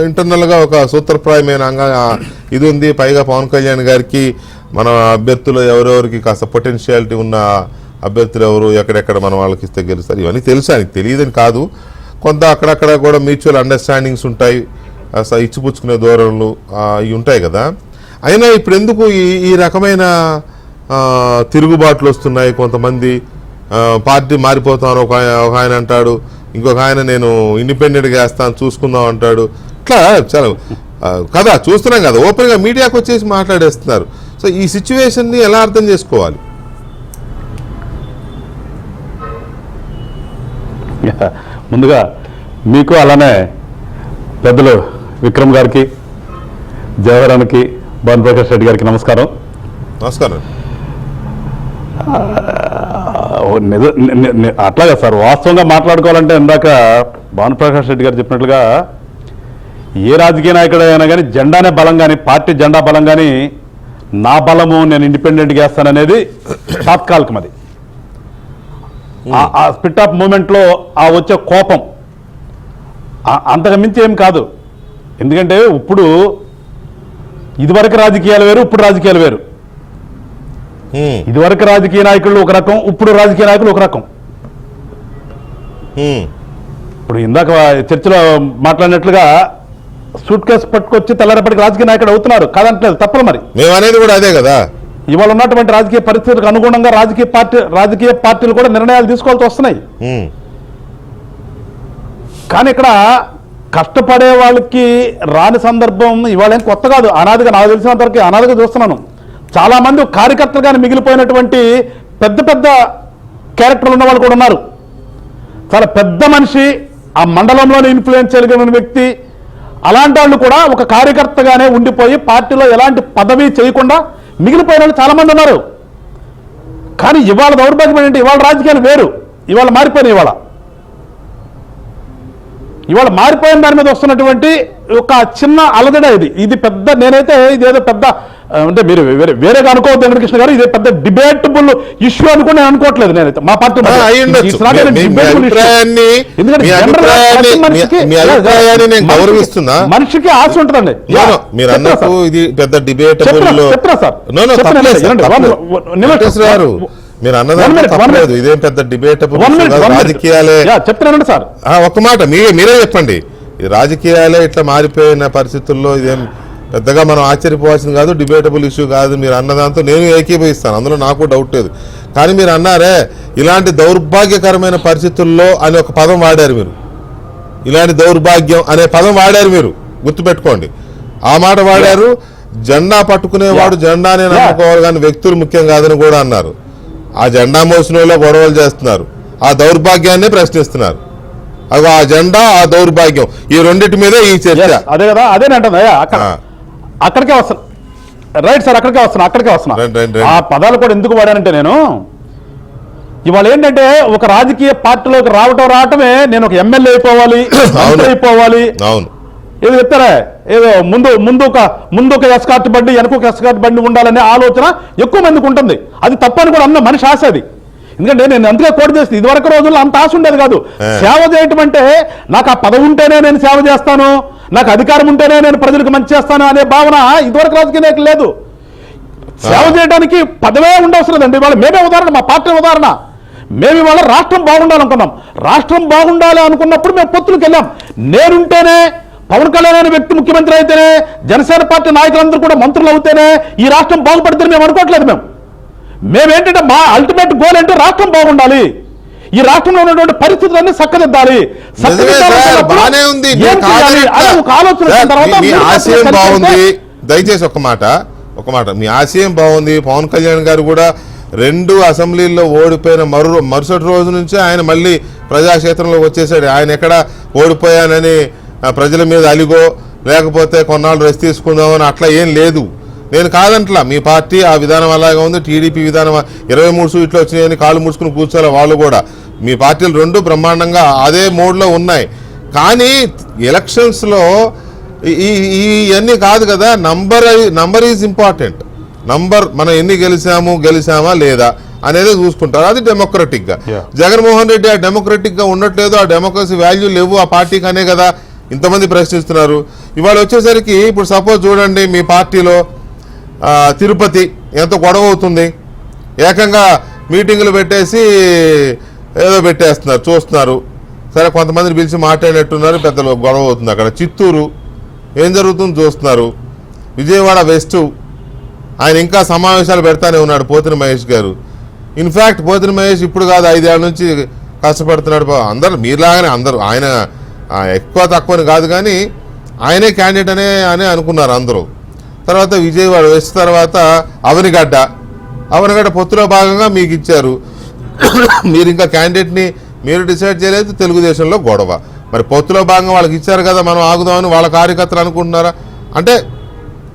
ఇంటర్నల్గా ఒక సూత్రప్రాయమైన ఇది ఉంది. పైగా పవన్ కళ్యాణ్ గారికి మన అభ్యర్థులు ఎవరెవరికి కాస్త పొటెన్షియాలిటీ ఉన్న అభ్యర్థులు ఎవరు, ఎక్కడెక్కడ మనం వాళ్ళకి ఇస్తే గెలుస్తారు, ఇవన్నీ తెలుసు. ఆయనకి తెలియదని కాదు. కొంత అక్కడక్కడ కూడా మ్యూచువల్ అండర్స్టాండింగ్స్ ఉంటాయి, ఇచ్చిపుచ్చుకునే ధోరణులు ఇవి ఉంటాయి కదా. అయినా ఇప్పుడు ఎందుకు ఈ రకమైన తిరుగుబాట్లు వస్తున్నాయి? కొంతమంది పార్టీ మారిపోతాను ఒక ఆయన అంటాడు, ఇంకొక ఆయన నేను ఇండిపెండెంట్గా వేస్తాను చూసుకుందాం అంటాడు. ఇట్లా చాలా కదా చూస్తున్నాం కదా, ఓపెన్గా మీడియాకు వచ్చేసి మాట్లాడేస్తున్నారు. సో ఈ సిచ్యువేషన్ని ఎలా అర్థం చేసుకోవాలి? ముందుగా మీకు అలానే పెద్దలు విక్రమ్ గారికి, జవహరానికి, భానుప్రకాష్ రెడ్డి గారికి నమస్కారం. నమస్కారం. అట్లాగా సార్, వాస్తవంగా మాట్లాడుకోవాలంటే ఇందాక భానుప్రకాష్ రెడ్డి గారు చెప్పినట్లుగా ఏ రాజకీయ నాయకుడు అయినా కానీ జెండానే బలం కానీ, పార్టీ జెండా బలం కానీ, నా బలము నేను ఇండిపెండెంట్గా వేస్తాననేది తాత్కాలికం. అది ఆ స్పిట్ ఆఫ్ మూమెంట్లో ఆ వచ్చే కోపం అంతకు మించి ఏం కాదు. ఎందుకంటే ఇప్పుడు ఇదివరకు రాజకీయాలు వేరు, ఇప్పుడు రాజకీయాలు వేరు. ఇదివరకు రాజకీయ నాయకులు ఒక రకం, ఇప్పుడు రాజకీయ నాయకులు ఒక రకం. ఇప్పుడు ఇందాక చర్చలో మాట్లాడినట్లుగా సూట్ కేసు పట్టుకొచ్చి తెల్లారేపటికి రాజకీయ నాయకుడు అవుతున్నారు, కాదంటలేదు, తప్పదు. మరి మేము అనేది కూడా అదే కదా. ఇవాళ ఉన్నటువంటి రాజకీయ పరిస్థితులకు అనుగుణంగా రాజకీయ పార్టీలు కూడా నిర్ణయాలు తీసుకోవాల్సి వస్తున్నాయి. కానీ ఇక్కడ కష్టపడే వాళ్ళకి రాని సందర్భం ఇవాళ ఏం కొత్త కాదు, అనాదిగా, నాకు తెలిసినంత వరకు అనాదిగా చూస్తున్నాను. చాలా మంది కార్యకర్తలుగానే మిగిలిపోయినటువంటి పెద్ద పెద్ద క్యారెక్టర్లు ఉన్న వాళ్ళు కూడా ఉన్నారు. చాలా పెద్ద మనిషి, ఆ మండలంలోనే ఇన్ఫ్లుయెన్స్ చేయగలిగిన వ్యక్తి, అలాంటి వాళ్ళు కూడా ఒక కార్యకర్తగానే ఉండిపోయి పార్టీలో ఎలాంటి పదవి చేయకుండా మిగిలిపోయిన వాళ్ళు చాలా మంది ఉన్నారు. కానీ ఇవాళ దౌర్భాగ్యం ఏంటంటే ఇవాళ రాజకీయాలు వేరు, ఇవాళ మారిపోయినాయి. ఇవాళ మారిపోయిన దాని మీద వస్తున్నటువంటి ఒక చిన్న అలజడ ఇది పెద్ద, నేనైతే ఇదేదో పెద్ద అంటే మీరు వేరేగా అనుకోవద్దు వెంకటకృష్ణ గారు, ఇదే పెద్ద డిబేటబుల్ ఇష్యూ అనుకుని నేను అనుకోవట్లేదు. నేనైతే మా పార్టీ మనిషికి ఆశ ఉంటుందండి. మీరు అన్నట్టు ఇది పెద్ద డిబేటబుల్, మీరు అన్నదాన్ని ఇదేం పెద్ద డిబేటబుల్ రాజకీయాలే చెప్తున్నానండి సార్. ఒక్క మాట మీరే చెప్పండి. ఈ రాజకీయాలే ఇట్లా మారిపోయిన పరిస్థితుల్లో ఇదేం పెద్దగా మనం ఆశ్చర్యపోవాల్సింది కాదు, డిబేటబుల్ ఇష్యూ కాదు. మీరు అన్నదాంతో నేను ఏకీభవిస్తాను, అందులో నాకు డౌట్ లేదు. కానీ మీరు అన్నారే ఇలాంటి దౌర్భాగ్యకరమైన పరిస్థితుల్లో అని ఒక పదం వాడారు మీరు. ఇలాంటి దౌర్భాగ్యం అనే పదం వాడారు మీరు, గుర్తుపెట్టుకోండి. ఆ మాట వాడారు. జెండా పట్టుకునేవాడు జెండానే నమ్ముకోవాలి కానీ వ్యక్తులు ముఖ్యం కాదని కూడా అన్నారు. ఆ జెండా మోసిన గొడవలు చేస్తున్నారు, ఆ దౌర్భాగ్యాన్ని ప్రశ్నిస్తున్నారు. అది ఆ జెండా, ఆ దౌర్భాగ్యం, ఈ రెండింటి మీదే ఈ చర్చ. అదే కదా, అదేనంటే అక్కడికే వస్తాను. రైట్ సార్, అక్కడికే వస్తున్నా. ఆ పదాలు కూడా ఎందుకు వాడానంటే, నేను ఇవాళ ఏంటంటే ఒక రాజకీయ పార్టీలోకి రావటమే నేను ఒక ఎమ్మెల్యే అయిపోవాలి, అయిపోవాలి, ఏదో చెప్తారా, ఏదో ముందు ఒక ఎస్కార్ట్ బండి, వెనక ఒక ఎస్కార్ట్ బండి ఉండాలనే ఆలోచన ఎక్కువ మందికి ఉంటుంది. అది తప్పని కూడా అన్న మనిషి ఆశ అది. ఎందుకంటే నేను అంతగా కోట్ చేస్తాను, ఇదివరకు రోజుల్లో అంత ఆశ ఉండేది కాదు. సేవ చేయటం అంటే నాకు ఆ పదవి ఉంటేనే నేను సేవ చేస్తాను, నాకు అధికారం ఉంటేనే నేను ప్రజలకు మంచి చేస్తాను అనే భావన ఇదివరకు రాజకీయ నాయకులు లేదు. సేవ చేయడానికి పదవే ఉండవసరం లేదండి. ఇవాళ మేమే ఉదాహరణ, మా పార్టీ ఉదాహరణ. మేము ఇవాళ రాష్ట్రం బాగుండాలనుకున్నాం. రాష్ట్రం బాగుండాలి అనుకున్నప్పుడు మేము పొత్తులకు వెళ్ళాం. నేనుంటేనే, పవన్ కళ్యాణ్ అనే వ్యక్తి ముఖ్యమంత్రి అయితేనే, జనసేన పార్టీ నాయకులందరూ కూడా మంత్రులు అవుతేనే ఈ రాష్ట్రం బాగుపడుతుంది మేము అనుకోవట్లేదు. మేమేంటంటే మా అల్టిమేట్ గోల్ అంటే రాష్ట్రం బాగుండాలి, ఈ రాష్ట్రంలో ఉన్నటువంటి పరిస్థితులన్నీ చక్కదిద్దాలి. దయచేసి ఒక మాట, మీ ఆశయం బాగుంది. పవన్ కళ్యాణ్ గారు కూడా 2 అసెంబ్లీల్లో ఓడిపోయిన మరుసటి రోజు నుంచి ఆయన మళ్ళీ ప్రజాక్షేత్రంలో వచ్చేసాడు. ఆయన ఎక్కడ ఓడిపోయానని ప్రజల మీద అలిగో లేకపోతే కొన్నాళ్ళు రెస్ట్ తీసుకుందామని అట్లా ఏం లేదు. నేను కాదంట్లా, మీ పార్టీ ఆ విధానం అలాగే ఉంది, టీడీపీ విధానం 23 సీట్లు వచ్చినాయని కాళ్ళు ముడుచుకుని కూర్చోలే వాళ్ళు కూడా. మీ పార్టీలు రెండు బ్రహ్మాండంగా అదే మోడ్లో ఉన్నాయి. కానీ ఎలక్షన్స్లో ఇవన్నీ కాదు కదా, నంబర్ ఈజ్ ఇంపార్టెంట్. మనం ఎన్ని గెలిచామా లేదా అనేది చూసుకుంటారు. అది డెమోక్రటిక్గా. జగన్మోహన్ రెడ్డి ఆ డెమోక్రటిక్గా ఉండట్లేదు, ఆ డెమోక్రసీ వాల్యూ లేవు ఆ పార్టీకి అనే కదా ఇంతమంది ప్రశ్నిస్తున్నారు. ఇవాళ వచ్చేసరికి ఇప్పుడు సపోజ్ చూడండి, మీ పార్టీలో తిరుపతి ఎంత గొడవ అవుతుంది. ఏకంగా మీటింగులు పెట్టేసి ఏదో పెట్టేస్తున్నారు, చూస్తున్నారు. సరే, కొంతమందిని పిలిచి మాట్లాడినట్టున్నారు, పెద్దలు గొడవ అవుతుంది అక్కడ. చిత్తూరు ఏం జరుగుతుందో చూస్తున్నారు. విజయవాడ వెస్ట్ ఆయన ఇంకా సమావేశాలు పెడతానే ఉన్నాడు పోతిన మహేష్ గారు. ఇన్ఫ్యాక్ట్ పోతిన మహేష్ ఇప్పుడు కాదు 5 ఏళ్ల నుంచి కష్టపడుతున్నాడు. అందరు మీలాగానే అందరూ, ఆయన ఎక్కువ తక్కువని కాదు కానీ ఆయనే క్యాండిడేట్ అనే అనుకున్నారు అందరూ. తర్వాత విజయవాడ వెస్ట్, తర్వాత అవనిగడ్డ పొత్తులో భాగంగా మీకు ఇచ్చారు. మీరు ఇంకా క్యాండిడేట్ని మీరు డిసైడ్ చేయలేదు, తెలుగుదేశంలో గొడవ. మరి పొత్తులో భాగంగా వాళ్ళకి ఇచ్చారు కదా, మనం ఆగుదామని వాళ్ళ కార్యకర్తలు అనుకుంటున్నారా? అంటే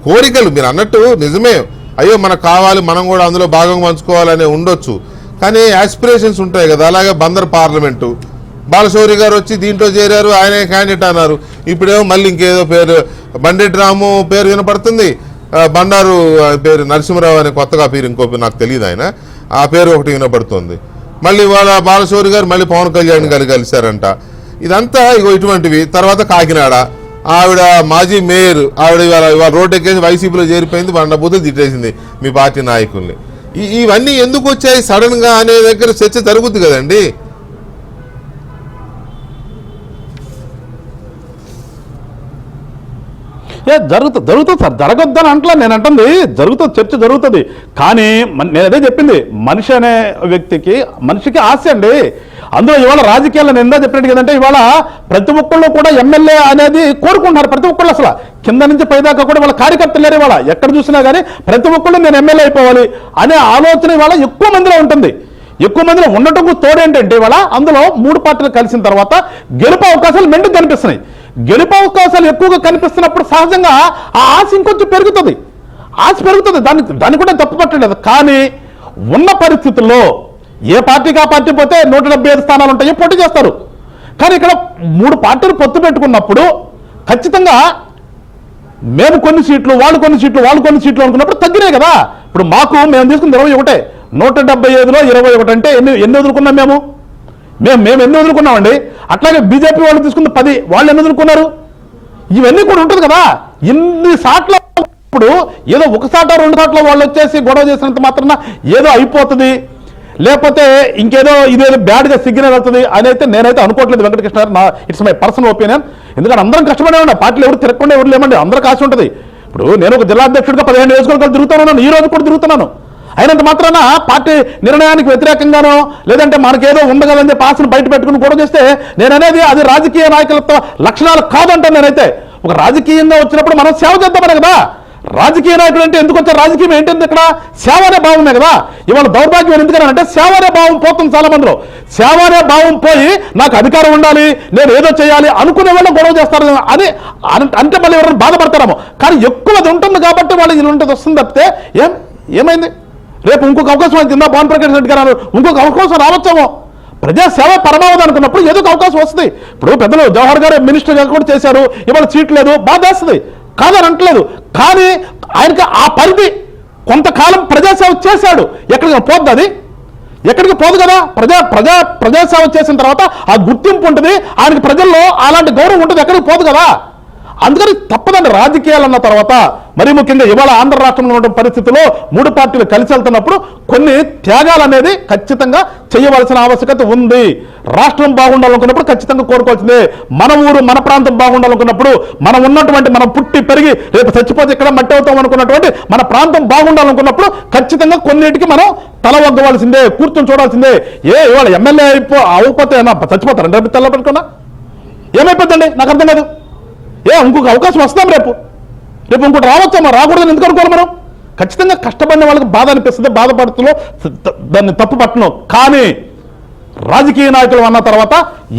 కోరికలు మీరు అన్నట్టు నిజమే, అయ్యో మనకు కావాలి, మనం కూడా అందులో భాగం పంచుకోవాలనే ఉండొచ్చు. కానీ యాస్పిరేషన్స్ ఉంటాయి కదా. అలాగే బందర్ పార్లమెంటు బాలశౌరి గారు వచ్చి దీంట్లో చేరారు, ఆయనే క్యాండిడేట్ అన్నారు. ఇప్పుడేమో మళ్ళీ ఇంకేదో పేరు, బండెట్ రాము పేరు వినపడుతుంది, బండారు పేరు నరసింహరావు అనే కొత్తగా పేరు, ఇంకో నాకు తెలియదు, ఆయన ఆ పేరు ఒకటి వినపడుతుంది. మళ్ళీ వాళ్ళ బాలశౌరి గారు మళ్ళీ పవన్ కళ్యాణ్ గారు కలిశారంట. ఇదంతా ఇగో ఇటువంటివి. తర్వాత కాకినాడ ఆవిడ మాజీ మేయర్, ఆవిడ ఇవాళ రోడ్డు ఎక్కేసి వైసీపీలో చేరిపోయింది, బండబూతులు తిట్టేసింది మీ పార్టీ నాయకుల్ని. ఇవన్నీ ఎందుకు వచ్చాయి సడన్ గా అనే దగ్గర చర్చ జరుగుద్ది కదండి. జరుగుతుంది సార్, జరగొద్దని అంటలే నేను అంటుంది, జరుగుతుంది, చర్చ జరుగుతుంది. కానీ నేను అదే చెప్పింది, మనిషికి ఆశ అండి. అందులో ఇవాళ రాజకీయాల్లో నేను ఎంత చెప్పినట్టు కదంటే, ఇవాళ ప్రతి ఒక్కళ్ళు కూడా ఎమ్మెల్యే అనేది కోరుకుంటున్నారు. ప్రతి ఒక్కళ్ళు అసలు కింద నుంచి పైదాకా కూడా వాళ్ళ కార్యకర్తలు లేరు. ఇవాళ ఎక్కడ చూసినా కానీ ప్రతి ఒక్కళ్ళు నేను ఎమ్మెల్యే అయిపోవాలి అనే ఆలోచన ఇవాళ ఎక్కువ మందిలో ఉంటుంది. ఎక్కువ మందిలో ఉండటం తోడేంటంటే ఇవాళ అందులో 3 పార్టీలు కలిసిన తర్వాత గెలుపు అవకాశాలు మెండుకు కనిపిస్తున్నాయి. గెలుపు అవకాశాలు ఎక్కువగా కనిపిస్తున్నప్పుడు సహజంగా ఆ ఆశ ఇంకొంచెం పెరుగుతుంది. దాన్ని కూడా తప్పు పట్టలేదు. కానీ ఉన్న పరిస్థితుల్లో ఏ పార్టీకి ఆ పార్టీ పోతే 175 స్థానాలు ఉంటాయి, పోటీ చేస్తారు. కానీ ఇక్కడ 3 పార్టీలు పొత్తు పెట్టుకున్నప్పుడు ఖచ్చితంగా మేము కొన్ని సీట్లు, వాళ్ళు కొన్ని సీట్లు అనుకున్నప్పుడు తగ్గినాయి కదా. ఇప్పుడు మేము తీసుకున్న 21, 175లో 21 అంటే ఎన్ని వదులుకున్నాం మేము ఎన్ని వదులుకున్నామండి. అట్లాగే బీజేపీ వాళ్ళు తీసుకున్న 10, వాళ్ళు ఎన్ని వదులుకున్నారు. ఇవన్నీ కూడా ఉంటుంది కదా. ఇన్ని సాట్ల ఇప్పుడు ఏదో 1 సాట 2 సాట్ల వాళ్ళు వచ్చేసి గొడవ చేసినంత మాత్రాన ఏదో అయిపోతుంది, లేకపోతే ఇంకేదో ఇదేదో బ్యాడ్గా సిగ్నల్ వెళ్తుంది అని అయితే నేనైతే అనుకోవట్లేదు వెంకటకృష్ణ గారు. It's my personal opinion. ఎందుకంటే అందరం కష్టపడే ఉండే, పార్టీలు ఎవరు తిరగకుండా ఎవరు లేమండి, అందరికి ఆశ ఉంటుంది. ఇప్పుడు నేను ఒక జిల్లా అధ్యక్షుడిగా 15 నియోజకవర్గాలు తిరుగుతున్నాను, ఈ రోజు కూడా తిరుగుతున్నాను. అయినంత మాత్రాన పార్టీ నిర్ణయానికి వ్యతిరేకంగానో లేదంటే మనకేదో ఉంది కదని చెప్పి ఆశను బయట పెట్టుకుని గొడవ చేస్తే నేననేది అది రాజకీయ నాయకులతో లక్షణాలు కాదంటాను. నేనైతే ఒక రాజకీయంగా వచ్చినప్పుడు మనం సేవ చేద్దామనే కదా. రాజకీయ నాయకుడు అంటే ఎందుకు వచ్చారు, రాజకీయం ఏంటంటే ఇక్కడ సేవ అనే భావమే కదా. ఇవాళ దౌర్భాగ్యం ఎందుకనంటే సేవ అనే భావం పోతుంది చాలా మందిలో. సేవ అనే భావం పోయి నాకు అధికారం ఉండాలి, నేను ఏదో చేయాలి అనుకునే వాళ్ళు గొడవ చేస్తారు అని అంటే మళ్ళీ ఎవరైనా బాధపడతారేమో. కానీ ఎక్కువది ఉంటుంది కాబట్టి వాళ్ళు ఇలాంటిది వస్తుంది తప్పితే ఏమైంది. రేపు ఇంకొక అవకాశం కింద పవన్ ప్రకాష్ రెడ్డి గారు ఇంకొక అవకాశం రావచ్చేమో. ప్రజాసేవ పరమావధి అనుకున్నప్పుడు ఏదో ఒక అవకాశం వస్తుంది. ఇప్పుడు పెద్దలు జవహర్ గారు మినిస్టర్ గారు కూడా చేశారు, ఇవాళ సీట్ లేదు, బాధేస్తుంది కాదని అంటలేదు. కానీ ఆయనకి ఆ పరిధి కొంతకాలం ప్రజాసేవ చేశాడు, ఎక్కడికి పోద్ది, అది ఎక్కడికి పోదు కదా. ప్రజాసేవ చేసిన తర్వాత ఆ గుర్తింపు ఉంటుంది, ఆయనకి ప్రజల్లో అలాంటి గౌరవం ఉంటుంది, ఎక్కడికి పోదు కదా. అందుకని తప్పదండి రాజకీయాలు అన్న తర్వాత. మరీ ముఖ్యంగా ఇవాళ ఆంధ్ర రాష్ట్రంలో ఉన్న పరిస్థితుల్లో 3 పార్టీలు కలిసి వెళ్తున్నప్పుడు కొన్ని త్యాగాలు అనేది ఖచ్చితంగా చేయవలసిన ఆవశ్యకత ఉంది. రాష్ట్రం బాగుండాలనుకున్నప్పుడు ఖచ్చితంగా కోరుకోవాల్సిందే. మన ఊరు మన ప్రాంతం బాగుండాలనుకున్నప్పుడు మనం పుట్టి పెరిగి రేపు చచ్చిపోతే ఇక్కడ మట్టి అవుతాం అనుకున్నటువంటి మన ప్రాంతం బాగుండాలనుకున్నప్పుడు ఖచ్చితంగా కొన్నిటికి మనం తల వగ్గవలసిందే, కూర్చొని చూడాల్సిందే. ఇవాళ ఎమ్మెల్యే అవ్వకపోతే చచ్చిపోతారండి రేపు తెల్ల పెట్టుకున్నా ఏమైపోతుందండి, నాకు అర్థం కాదు. ఇంకొక అవకాశం వస్తాం, రేపు ఇంకోటి రావచ్చామా, రాకూడదని ఎందుకు అనుకోరు మనం. ఖచ్చితంగా కష్టపడిన వాళ్ళకి బాధ అనిపిస్తుంది, బాధపడుతుందో దాన్ని తప్పు పట్టను. కానీ రాజకీయ నాయకులు అన్న తర్వాత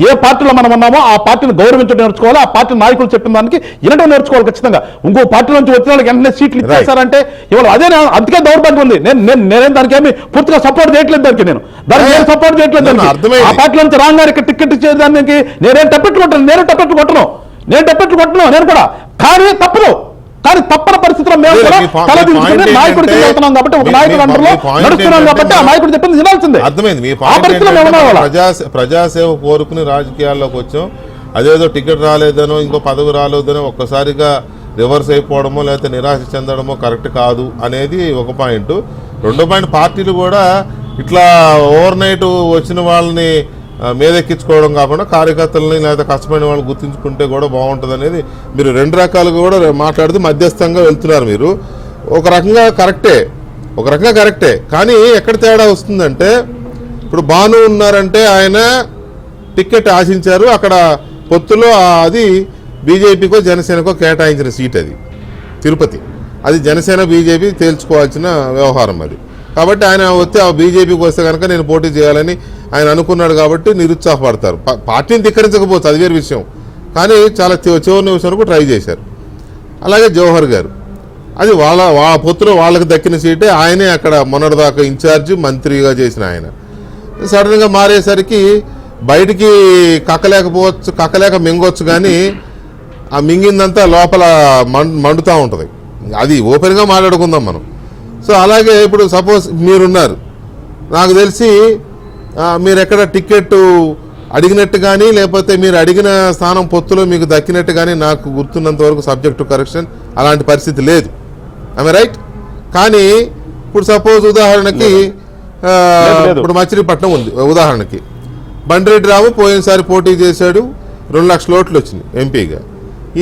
ఏ పార్టీలో మనం ఉన్నామో ఆ పార్టీని గౌరవించడం నేర్చుకోవాలి, ఆ పార్టీ నాయకులు చెప్పిన దానికి వినడం నేర్చుకోవాలి ఖచ్చితంగా. ఇంకో పార్టీ నుంచి వచ్చిన వాళ్ళకి వెంటనే సీట్లు ఇచ్చేసారంటే ఇవాళ అదే అందుకే దౌర్భాగ్యం ఉంది. నేనేం దానికి ఏమి పూర్తిగా సపోర్ట్ చేయట్లేదు, దానికి సపోర్ట్ చేయట్లేదు. ఆ పార్టీ నుంచి రాగానే టికెట్ ఇచ్చేదానికి నేనేం టెప్పెట్లు కొట్టను, నేను టెప్పెట్లు కొట్టను నేను కూడా. కానీ తప్పని పరిస్థితిలో మేము కూడా తల దించుకుని నాయకుడికి వెళ్తున్నాం కాబట్టి, ఒక నాయకుడు అంటలో నడుస్తున్నాం కాబట్టి ఆ నాయకుడు చెప్పింది వినాల్సిందే. అర్థమైంది. మీ ఆ పరిస్థితిలో మేము ఉన్నాం. ప్రజాసేవ కోరుకుని రాజకీయాల్లోకి వచ్చాం. అదేదో టికెట్ రాలేదనో ఇంకో పదవి రాలేదనో ఒక్కసారిగా రివర్స్ అయిపోవడమో లేకపోతే నిరాశ చెందడమో కరెక్ట్ కాదు అనేది ఒక పాయింట్. రెండో పాయింట్, పార్టీలు కూడా ఇట్లా ఓవర్ నైట్ వచ్చిన వాళ్ళని మీదెక్కించుకోవడం కాకుండా కార్యకర్తలని లేదా కష్టమైన వాళ్ళని గుర్తించుకుంటే కూడా బాగుంటుంది అనేది మీరు రెండు రకాలుగా కూడా మాట్లాడుతూ మధ్యస్థంగా వెళ్తున్నారు. మీరు ఒక రకంగా కరెక్టే కానీ ఎక్కడ తేడా వస్తుందంటే, ఇప్పుడు భాను ఉన్నారంటే ఆయన టికెట్ ఆశించారు, అక్కడ పొత్తులో అది బీజేపీకో జనసేనకో కేటాయించిన సీట్, అది తిరుపతి, అది జనసేన బీజేపీ తేల్చుకోవాల్సిన వ్యవహారం అది. కాబట్టి ఆయన వస్తే ఆ బీజేపీకి వస్తే కనుక నేను పోటీ చేయాలని ఆయన అనుకున్నాడు కాబట్టి నిరుత్సాహపడతారు. పార్టీని ధిక్కరించకపోవచ్చు, అది వేరే విషయం, కానీ చాలా చివరి నిమిషం వరకు ట్రై చేశారు. అలాగే జవహర్ గారు, అది వాళ్ళ పొత్తులో వాళ్ళకి దక్కిన సీటే, ఆయనే అక్కడ మొన్నటిదాకా ఇన్ఛార్జ్ మంత్రిగా చేసిన ఆయన సడన్గా మారేసరికి బయటికి కక్కలేక మింగొచ్చు, కానీ ఆ మింగిందంతా లోపల మండుతూ ఉంటుంది. అది ఓపెన్గా మాట్లాడుకుందాం మనం. సో అలాగే ఇప్పుడు సపోజ్ మీరున్నారు, నాకు తెలిసి మీరు ఎక్కడ టికెట్ అడిగినట్టు కానీ లేకపోతే మీరు అడిగిన స్థానం పొత్తులో మీకు దక్కినట్టు కానీ నాకు గుర్తున్నంత వరకు సబ్జెక్ట్ టు కరెక్షన్ అలాంటి పరిస్థితి లేదు. I right? కానీ ఇప్పుడు సపోజ్ ఉదాహరణకి ఇప్పుడు మచిలీపట్నం ఉంది ఉదాహరణకి, బండిరెడ్డి రావు పోయినసారి పోటీ చేశాడు, 2 లక్షల ఓట్లు వచ్చినాయి ఎంపీగా.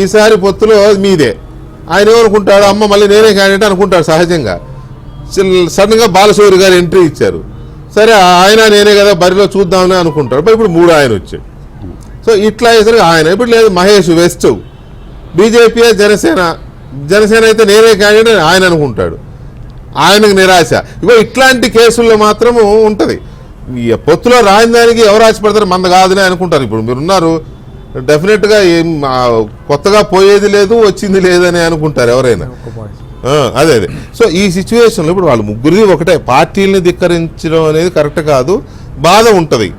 ఈసారి పొత్తులో మీదే, ఆయన ఏమనుకుంటాడు, అమ్మ మళ్ళీ నేనే క్యాండిడేట్ అనుకుంటాడు సహజంగా. సడన్గా బాలశౌరి గారు ఎంట్రీ ఇచ్చారు, సరే ఆయన నేనే కదా బరిలో చూద్దామని అనుకుంటాడు, ఇప్పుడు 3 ఆయన వచ్చాడు. సో ఇట్లా అయ్యేసరికి ఆయన ఇప్పుడు లేదు, మహేష్ వెస్ట్ బీజేపీ జనసేన అయితే నేనే క్యాండిడేట్ ఆయన అనుకుంటాడు, ఆయనకు నిరాశ. ఇట్లాంటి కేసుల్లో మాత్రము ఉంటుంది. పొత్తులో రాని దానికి ఎవరు ఆశపడతారు, మంద కాదని అనుకుంటారు. ఇప్పుడు మీరున్నారు, డెఫినెట్గా ఏం కొత్తగా పోయేది లేదు వచ్చింది లేదని అనుకుంటారు ఎవరైనా. అదే సో ఈ సిచ్యువేషన్లో ఇప్పుడు వాళ్ళు ముగ్గురిది ఒకటే, పార్టీలని ధిక్కరించడం అనేది కరెక్ట్ కాదు, బాధ ఉంటుంది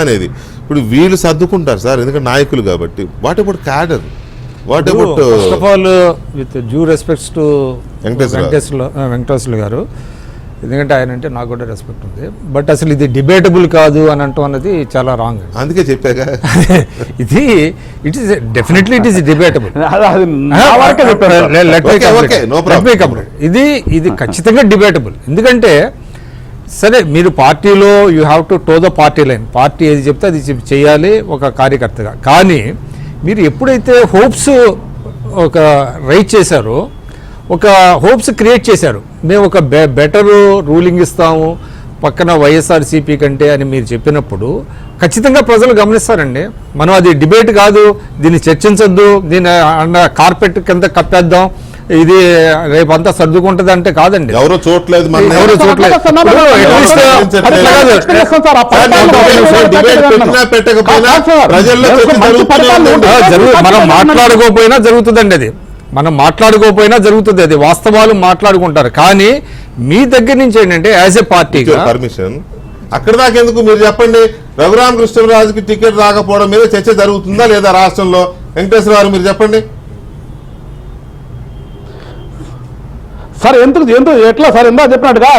అనేది. ఇప్పుడు వీళ్ళు సర్దుకుంటారు సార్, ఎందుకంటే నాయకులు కాబట్టి. What about cadre, what about first of all with due respects to Venkateswarlu గారు, ఎందుకంటే ఆయన అంటే నాకు కూడా రెస్పెక్ట్ ఉంది, బట్ అసలు ఇది డిబేటబుల్ కాదు అని అంటాం అన్నది చాలా రాంగ్. అందుకే చెప్పాక ఇది డెఫినెట్లీ ఇట్ ఈస్ డిబేటబుల్. ఇది ఖచ్చితంగా డిబేటబుల్. ఎందుకంటే సరే మీరు పార్టీలో you have to toe the party line, party ఏది చెప్తే అది చేయాలి ఒక కార్యకర్తగా. కానీ మీరు ఎప్పుడైతే హోప్స్ ఒక రైట్ చేశారో, ఒక హోప్స్ క్రియేట్ చేశారు, మేము ఒక బెటర్ రూలింగ్ ఇస్తాము పక్కన వైఎస్ఆర్సీపీ కంటే అని మీరు చెప్పినప్పుడు ఖచ్చితంగా ప్రజలు గమనిస్తారండి. మనం అది డిబేట్ కాదు, దీన్ని చర్చించొద్దు, దీన్ని కార్పెట్ కింద కప్పేద్దాం, ఇది రేపంతా సర్దుకుంటది అంటే కాదండి. ఎవరో చూడలేదు, మనం మాట్లాడుకోకపోయినా జరుగుతుందండి, అది మనం మాట్లాడుకోకపోయినా జరుగుతుంది, అది వాస్తవాలు మాట్లాడుకుంటారు. కానీ మీ దగ్గర నుంచి ఏంటంటే యాజ్ ఎ పార్టీ పర్మిషన్ అక్కడ దాకా ఎందుకు మీరు చెప్పండి. రఘురామకృష్ణరాజుకి టికెట్ రాకపోవడం మీద చర్చ జరుగుతుందా లేదా రాష్ట్రంలో? వెంకటేశ్వర గారు మీరు చెప్పండి సార్. ఎందుకు ఎట్లా సార్ ఇందాక చెప్పినట్టుగా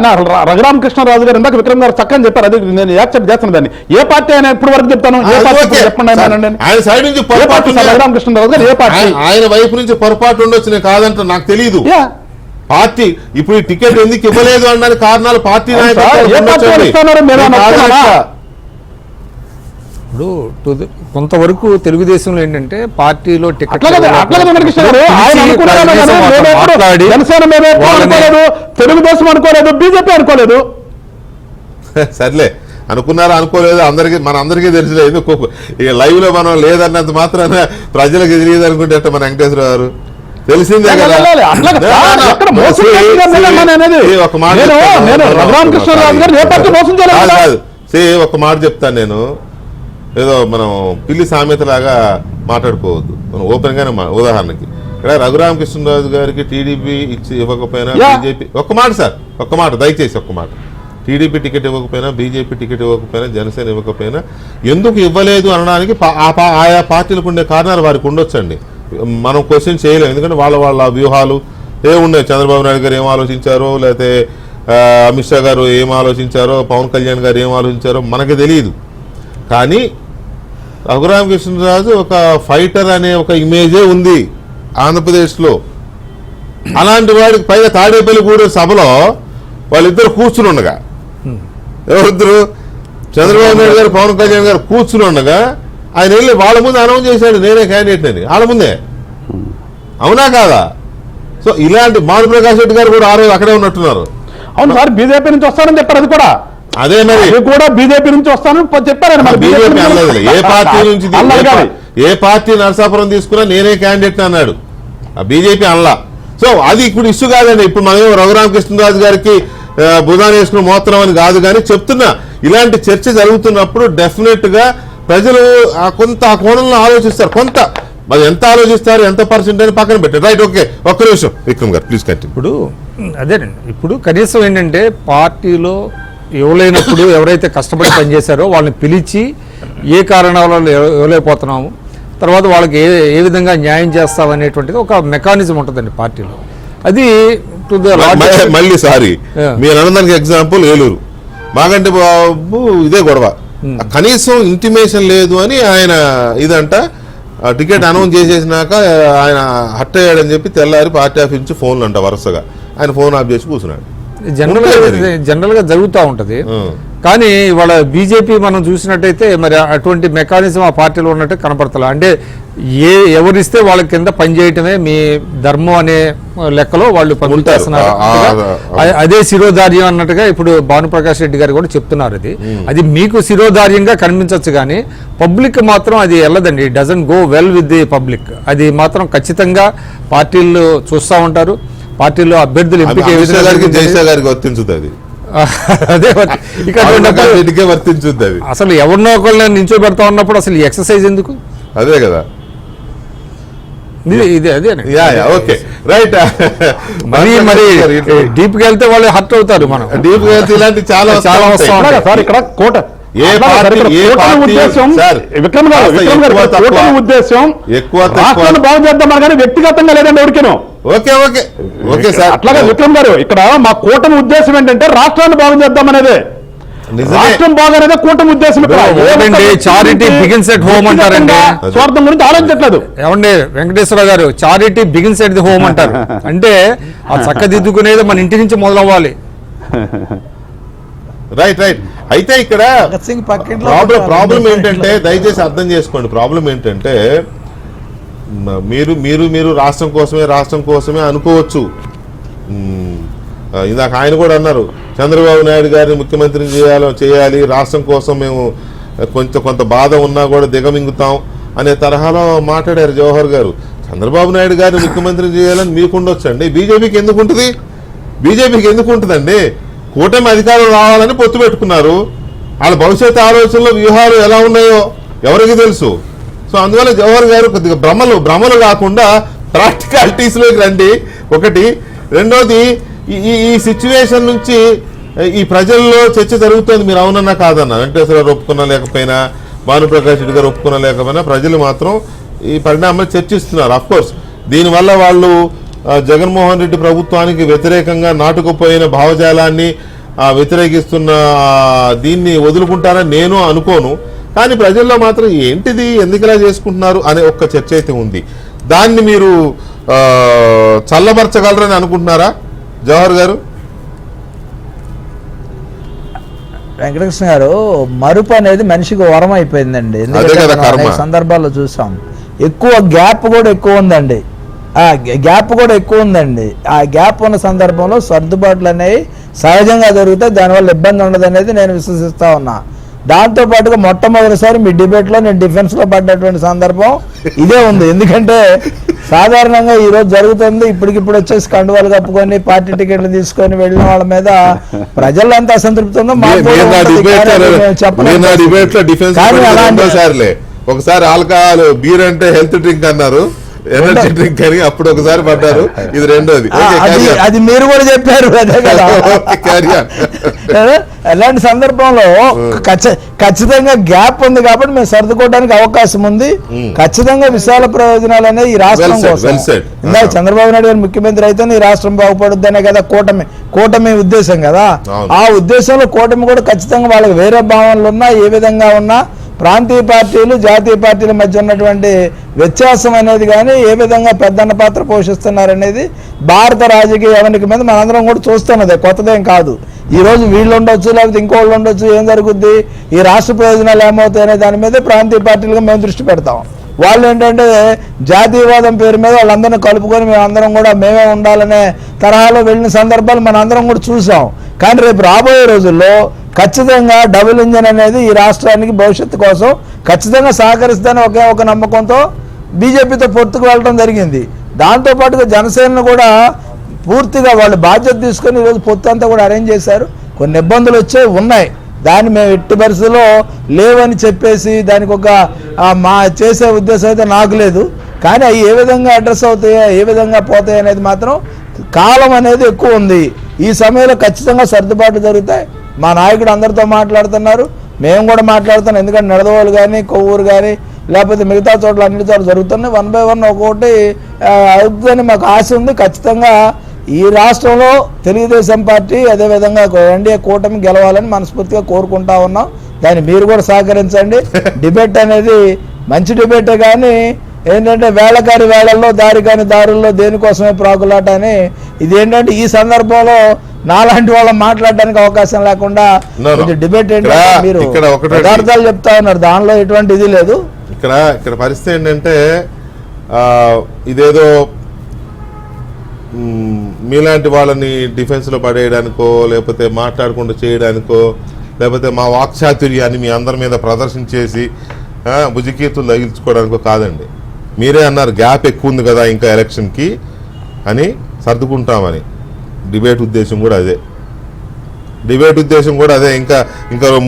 రఘురామకృష్ణరాజు గారు ఇందాక విక్రమ్ గారు చక్కని చెప్పారు, అది నేను యాక్సెప్ట్ చేస్తాను దాన్ని. ఏ పార్టీ అయినా ఇప్పుడు వరకు చెప్తాను, ఏ పార్టీ చెప్పండి. ఆయన సైడ్ నుంచి రఘురామకృష్ణరాజు గారు ఏ పార్టీ, ఆయన వైపు నుంచి పొరపాటు ఉండొచ్చు, నేను కాదంటే నాకు తెలియదు. పార్టీ ఇప్పుడు ఈ టికెట్ ఎందుకు ఇవ్వలేదు అనడానికి కారణాలు పార్టీ ఇప్పుడు కొంతవరకు తెలుగుదేశంలో ఏంటంటే పార్టీలో టికెట్ తెలుగుదేశం అనుకోలేదు, బీజేపీ అనుకోలేదు. సర్లే అనుకున్నారా అనుకోలేదు, మన అందరికీ తెలియలేదు. ఇక లైవ్ లో మనం లేదన్నంత మాత్రాన ప్రజలకు తెలియదు అనుకుంటే మన వెంకటేశ్వర గారు తెలిసిందే కదా. ఒక మాట చెప్తాను నేను, ఏదో మనం పిల్లి సామెతలాగా మాట్లాడుకోవద్దు, మనం ఓపెన్గానే ఉదాహరణకి ఇక్కడ రఘురామకృష్ణరాజు గారికి టీడీపీ ఇవ్వకపోయినా బీజేపీ, ఒక్క మాట సార్, ఒక్క మాట దయచేసి ఒక్క మాట, టీడీపీ టికెట్ ఇవ్వకపోయినా బీజేపీ టికెట్ ఇవ్వకపోయినా జనసేన ఇవ్వకపోయినా ఎందుకు ఇవ్వలేదు అనడానికి ఆయా పార్టీలకు ఉండే కారణాలు వారికి ఉండొచ్చండి. మనం క్వశ్చన్ చేయలేము, ఎందుకంటే వాళ్ళ వ్యూహాలు ఏమున్నాయి, చంద్రబాబు నాయుడు గారు ఏం ఆలోచించారో, లేకపోతే అమిత్ షా గారు ఏం ఆలోచించారో, పవన్ కళ్యాణ్ గారు ఏం ఆలోచించారో మనకు తెలియదు. కానీ రఘురామకృష్ణరాజు ఒక ఫైటర్ అనే ఒక ఇమేజే ఉంది ఆంధ్రప్రదేశ్లో. అలాంటి వాడికి పైగా తాడేపల్లిగూడెం సభలో వాళ్ళిద్దరు కూర్చుని ఉండగా, ఎవరిద్దరు చంద్రబాబు నాయుడు గారు పవన్ కళ్యాణ్ గారు కూర్చుని ఉండగా ఆయన వెళ్ళి వాళ్ళ ముందు అనౌన్స్ చేశాడు నేనే క్యాండిడేట్ అని, వాళ్ళ ముందే. అవునా కాదా? సో ఇలాంటి మారు ప్రకాష్ రెడ్డి గారు కూడా ఆ రోజు అక్కడే ఉన్నట్టున్నారు. అవును సార్, బీజేపీ నుంచి వస్తానని చెప్పారు. అది కూడా అదే మరి కూడా బీజేపీ నుంచి వస్తానని చెప్పారు. బీజేపీ అనలేదు, ఏ పార్టీ నుంచి ఏ పార్టీ నరసాపురం తీసుకున్నా నేనే క్యాండిడేట్ అన్నాడు, ఆ బీజేపీ అనలా. సో అది ఇప్పుడు ఇష్యూ కాదండి. ఇప్పుడు మనం రఘురామకృష్ణరాజు గారికి బుధాన్ని వేసుకుని మోత్రం అని కాదు, కానీ చెప్తున్నా ఇలాంటి చర్చ జరుగుతున్నప్పుడు డెఫినెట్ గా ప్రజలు కొంత ఆ కోణంలో ఆలోచిస్తారు. కొంత మరి ఎంత ఆలోచిస్తారు, ఎంత పర్సెంట్ అని పక్కన పెట్టారు. రైట్, ఓకే, ఒక్క నిమిషం విక్రమ్ గారు ప్లీజ్ కంటిన్యూ. ఇప్పుడు అదేనండి, ఇప్పుడు కనీసం ఏంటంటే పార్టీలో ఇవ్వలేనప్పుడు ఎవరైతే కష్టపడి పనిచేశారో వాళ్ళని పిలిచి ఏ కారణాల వల్ల ఇవ్వలేకపోతున్నాము, తర్వాత వాళ్ళకి ఏ విధంగా న్యాయం చేస్తామనేటువంటిది ఒక మెకానిజం ఉంటుందండి పార్టీలో. అది మళ్ళీ సారీ మీరు అన్నదానికి ఎగ్జాంపుల్ ఏలూరు మాగంటి బాబు ఇదే గొడవ, కనీసం ఇంటిమేషన్ లేదు అని ఆయన ఇదంట టికెట్ అనౌన్స్ చేసేసినాక ఆయన హట్ అయ్యాడని చెప్పి తెల్లారి పార్టీ ఆఫీస్ నుంచి ఫోన్లు అంట వరుసగా, ఆయన ఫోన్ ఆఫ్ చేసి కూర్చున్నాడు. జనరల్ గా జరుగుతూ ఉంటది. కానీ ఇవాళ బీజేపీ మనం చూసినట్టయితే మరి అటువంటి మెకానిజం ఆ పార్టీలో ఉన్నట్టు కనపడతలే. అంటే ఎవరిస్తే వాళ్ళ కింద పనిచేయటమే మీ ధర్మం అనే లెక్కలో వాళ్ళు పనిచేస్తున్నారు. అదే శిరోధార్యం అన్నట్టుగా ఇప్పుడు భానుప్రకాష్ రెడ్డి గారు కూడా చెప్తున్నారు. అది మీకు శిరోధార్యంగా కనిపించవచ్చు, కానీ పబ్లిక్ మాత్రం అది వెళ్ళదండి. Doesn't go well with the public. అది మాత్రం ఖచ్చితంగా పార్టీలు చూస్తూ ఉంటారు. పార్టీలో అభ్యర్థులు ఎంపిక వర్తించుతుంది, అదే వర్తించుద్ది. అది అసలు ఎవరినో ఒకళ్ళని నించోబెడతా ఉన్నప్పుడు అసలు ఎక్సర్సైజ్ ఎందుకు? అదే కదా, ఓకే రైట్. మరి డీప్ గా వెళ్తే వాళ్ళు హర్ట్ అవుతారు. మనం డీప్ గా వెళ్తే ఇలాంటి చాలా సార్ ఇక్కడ కోట ఉద్దేశం విక్రమ్ గారు ఉద్దేశం రాష్ట్రాన్ని బాగు చేద్దామని కానీ వ్యక్తిగతంగా లేదండి ఎవరికేనో. ఓకే ఓకే ఓకే సార్, అట్లాగే విక్రమ్ గారు ఇక్కడ మా కూటమి ఉద్దేశం ఏంటంటే రాష్ట్రాన్ని బాగు చేద్దామనేదే. రాష్ట్రం బాగానేదే కూటమి ఉద్దేశం. చారిటీ బిగిన్స్ ఎట్ హోమ్ అంటారండి. స్వార్థం గురించి ఆలోచించట్లేదు. ఏమండి వెంకటేశ్వర గారు, charity begins at the home అంటారు. అంటే ఆ చక్కదిద్దుకునేది మన ఇంటి నుంచి మొదలవ్వాలి. Right right. అయితే ఇక్కడ ప్రాబ్లం ఏంటంటే దయచేసి అర్థం చేసుకోండి. ప్రాబ్లం ఏంటంటే మీరు రాష్ట్రం కోసమే అనుకోవచ్చు. ఇందాక ఆయన కూడా అన్నారు చంద్రబాబు నాయుడు గారిని ముఖ్యమంత్రిని చేయాలి, రాష్ట్రం కోసం మేము కొంత బాధ ఉన్నా కూడా దిగమింగుతాం అనే తరహాలో మాట్లాడారు జవహర్ గారు. చంద్రబాబు నాయుడు గారిని ముఖ్యమంత్రిని చేయాలని మీకు ఉండొచ్చండి, బీజేపీకి ఎందుకు ఉంటుంది? బీజేపీకి ఎందుకు ఉంటుందండి? కూటమి అధికారం రావాలని పొత్తు పెట్టుకున్నారు. వాళ్ళ భవిష్యత్తు ఆలోచనలో వ్యూహాలు ఎలా ఉన్నాయో ఎవరికి తెలుసు. సో అందువల్ల జవహర్ గారు కొద్దిగా భ్రమలు కాకుండా ప్రాక్టికాలిటీస్లోకి రండి. ఒకటి. రెండోది, ఈ సిచ్యువేషన్ నుంచి ఈ ప్రజల్లో చర్చ జరుగుతుంది. మీరు అవునన్నా కాదన్నా, వెంకటేశ్వర గారు ఒప్పుకున్నా లేకపోయినా, భానుప్రకాష్ రెడ్డి గారు ఒప్పుకున్నా లేకపోయినా ప్రజలు మాత్రం ఈ పరిణామాలు చర్చిస్తున్నారు. అఫ్కోర్స్ దీనివల్ల వాళ్ళు జగన్మోహన్ రెడ్డి ప్రభుత్వానికి వ్యతిరేకంగా నాటుకుపోయిన భావజాలాన్ని వ్యతిరేకిస్తున్న దీన్ని వదులుకుంటారని నేను అనుకోను. కానీ ప్రజల్లో మాత్రం ఏంటిది, ఎందుకు ఇలా చేసుకుంటున్నారు అనే ఒక్క చర్చ అయితే ఉంది. దాన్ని మీరు చల్లబరచగలరని అనుకుంటున్నారా జవహర్ గారు? వెంకటకృష్ణ గారు, మరుపు అనేది మనిషికి వరం అయిపోయిందండి. ఎందుకంటే సందర్భాల్లో చూసాం, ఎక్కువ గ్యాప్ కూడా ఎక్కువ ఉందండి. ఆ గ్యాప్ ఉన్న సందర్భంలో సర్దుబాట్లు అనేవి సహజంగా జరుగుతాయి. దానివల్ల ఇబ్బంది ఉండదు అనేది నేను విశ్వసిస్తా ఉన్నా. దాంతో పాటుగా మొట్టమొదటిసారి మీ డిబేట్లో నేను డిఫెన్స్లో పడ్డటువంటి సందర్భం ఇదే ఉంది. ఎందుకంటే సాధారణంగా ఈ రోజు జరుగుతుంది, ఇప్పటికిప్పుడు వచ్చేసి కండువాలు కప్పుకొని పార్టీ టికెట్లు తీసుకొని వెళ్ళిన వాళ్ళ మీద ప్రజల్లో ఎంత అసంతృప్తి ఉందో మాకు కూడా ఉంటుంది. కానీ మేము చెప్పలేం. కానీ అలాంటి ఒకసారి ఆల్కహాల్ బీర్ అంటే హెల్త్ డ్రింక్ అన్నారు, ఎనర్జీ డ్రింక్ అని అప్పుడు ఒకసారి పడ్డారు, ఇది రెండోది. అది మీరు కూడా చెప్పారు అదే కదా. అలాంటి సందర్భంలో ఖచ్చితంగా గ్యాప్ ఉంది కాబట్టి మేము సర్దుకోవడానికి అవకాశం ఉంది. ఖచ్చితంగా విశాల ప్రయోజనాలు అనేది ఈ రాష్ట్రం కోసం. ఇందాక చంద్రబాబు నాయుడు గారు ముఖ్యమంత్రి అయితే ఈ రాష్ట్రం బాగుపడుద్దనే కదా కూటమి ఉద్దేశం కదా. ఆ ఉద్దేశంలో కూటమి కూడా ఖచ్చితంగా వాళ్ళకి వేరే భావనలు ఉన్నా, ఏ విధంగా ఉన్నా ప్రాంతీయ పార్టీలు జాతీయ పార్టీల మధ్య ఉన్నటువంటి వ్యత్యాసం అనేది కానీ ఏ విధంగా పెద్దన్న పాత్ర పోషిస్తున్నారనేది భారత రాజకీయ అవనికి మీద మనందరం కూడా చూస్తున్నదే, కొత్తదేం కాదు. ఈ రోజు వీళ్ళు ఉండొచ్చు, లేకపోతే ఇంకోళ్ళు ఉండొచ్చు, ఏం జరుగుద్ది, ఈ రాష్ట్ర ప్రయోజనాలు ఏమవుతాయి అనే దాని మీద ప్రాంతీయ పార్టీలుగా మేము దృష్టి పెడతాం. వాళ్ళు ఏంటంటే జాతీయవాదం పేరు మీద వాళ్ళందరినీ కలుపుకొని మేమందరం కూడా మేమే ఉండాలనే తరహాలో వెళ్ళిన సందర్భాలు మనందరం కూడా చూసాం. కానీ రేపు రాబోయే రోజుల్లో ఖచ్చితంగా డబుల్ ఇంజన్ అనేది ఈ రాష్ట్రానికి భవిష్యత్తు కోసం ఖచ్చితంగా సహకరిస్తానని ఒకే ఒక నమ్మకంతో బీజేపీతో పొత్తుకు వెళ్ళడం జరిగింది. దాంతోపాటుగా జనసేనను కూడా పూర్తిగా వాళ్ళు బాధ్యత తీసుకొని ఈరోజు పొత్తు అంతా కూడా అరేంజ్ చేశారు. కొన్ని ఇబ్బందులు ఉన్నాయి, దాన్ని మేము ఎట్టి పరిస్థితుల్లో లేవని చెప్పేసి దానికి ఒక మా చేసే ఉద్దేశం అయితే నాకు లేదు. కానీ అవి ఏ విధంగా అడ్రస్ అవుతాయో, ఏ విధంగా పోతాయి అనేది మాత్రం కాలం అనేది ఎక్కువ ఉంది. ఈ సమయంలో ఖచ్చితంగా సర్దుబాటు జరుగుతాయి. మా నాయకుడు అందరితో మాట్లాడుతున్నారు, మేము కూడా మాట్లాడుతున్నాం. ఎందుకంటే నిడదవోలు కానీ, కొవ్వూరు కానీ, లేకపోతే మిగతా చోట్ల అన్ని చోట్ల జరుగుతున్నాయి. 1 by 1 ఒక్కొక్కటి అవుతుందని మాకు ఆశ ఉంది. ఖచ్చితంగా ఈ రాష్ట్రంలో తెలుగుదేశం పార్టీ అదేవిధంగా ఎన్డీఏ కూటమి గెలవాలని మనస్ఫూర్తిగా కోరుకుంటా ఉన్నాం. దాన్ని మీరు కూడా సహకరించండి. డిబేట్ అనేది మంచి డిబేటే, కానీ ఏంటంటే వేళకారి వేళల్లో దారి కాని దారుల్లో దేనికోసమే ప్రాకులాట అని ఇదేంటంటే ఈ సందర్భంలో నాలాంటి వాళ్ళని మాట్లాడడానికి అవకాశం లేకుండా డిబేట్ ఏంటంటే మీరు పదార్థాలు చెప్తా ఉన్నారు, దానిలో ఎటువంటి ఇది లేదు. ఇక్కడ పరిస్థితి ఏంటంటే ఇదేదో మీలాంటి వాళ్ళని డిఫెన్స్లో పడేయడానికో, లేకపోతే మాట్లాడకుండా చేయడానికో, లేకపోతే మా వాక్చాతుర్యాన్ని మీ అందరి మీద ప్రదర్శించేసి భుజకీర్తులు తగిలించుకోవడానికో కాదండి. మీరే అన్నారు గ్యాప్ ఎక్కువ ఉంది కదా ఇంకా ఎలక్షన్కి అని, సర్దుకుంటామని. డిబేట్ ఉద్దేశం కూడా అదే. ఇంకా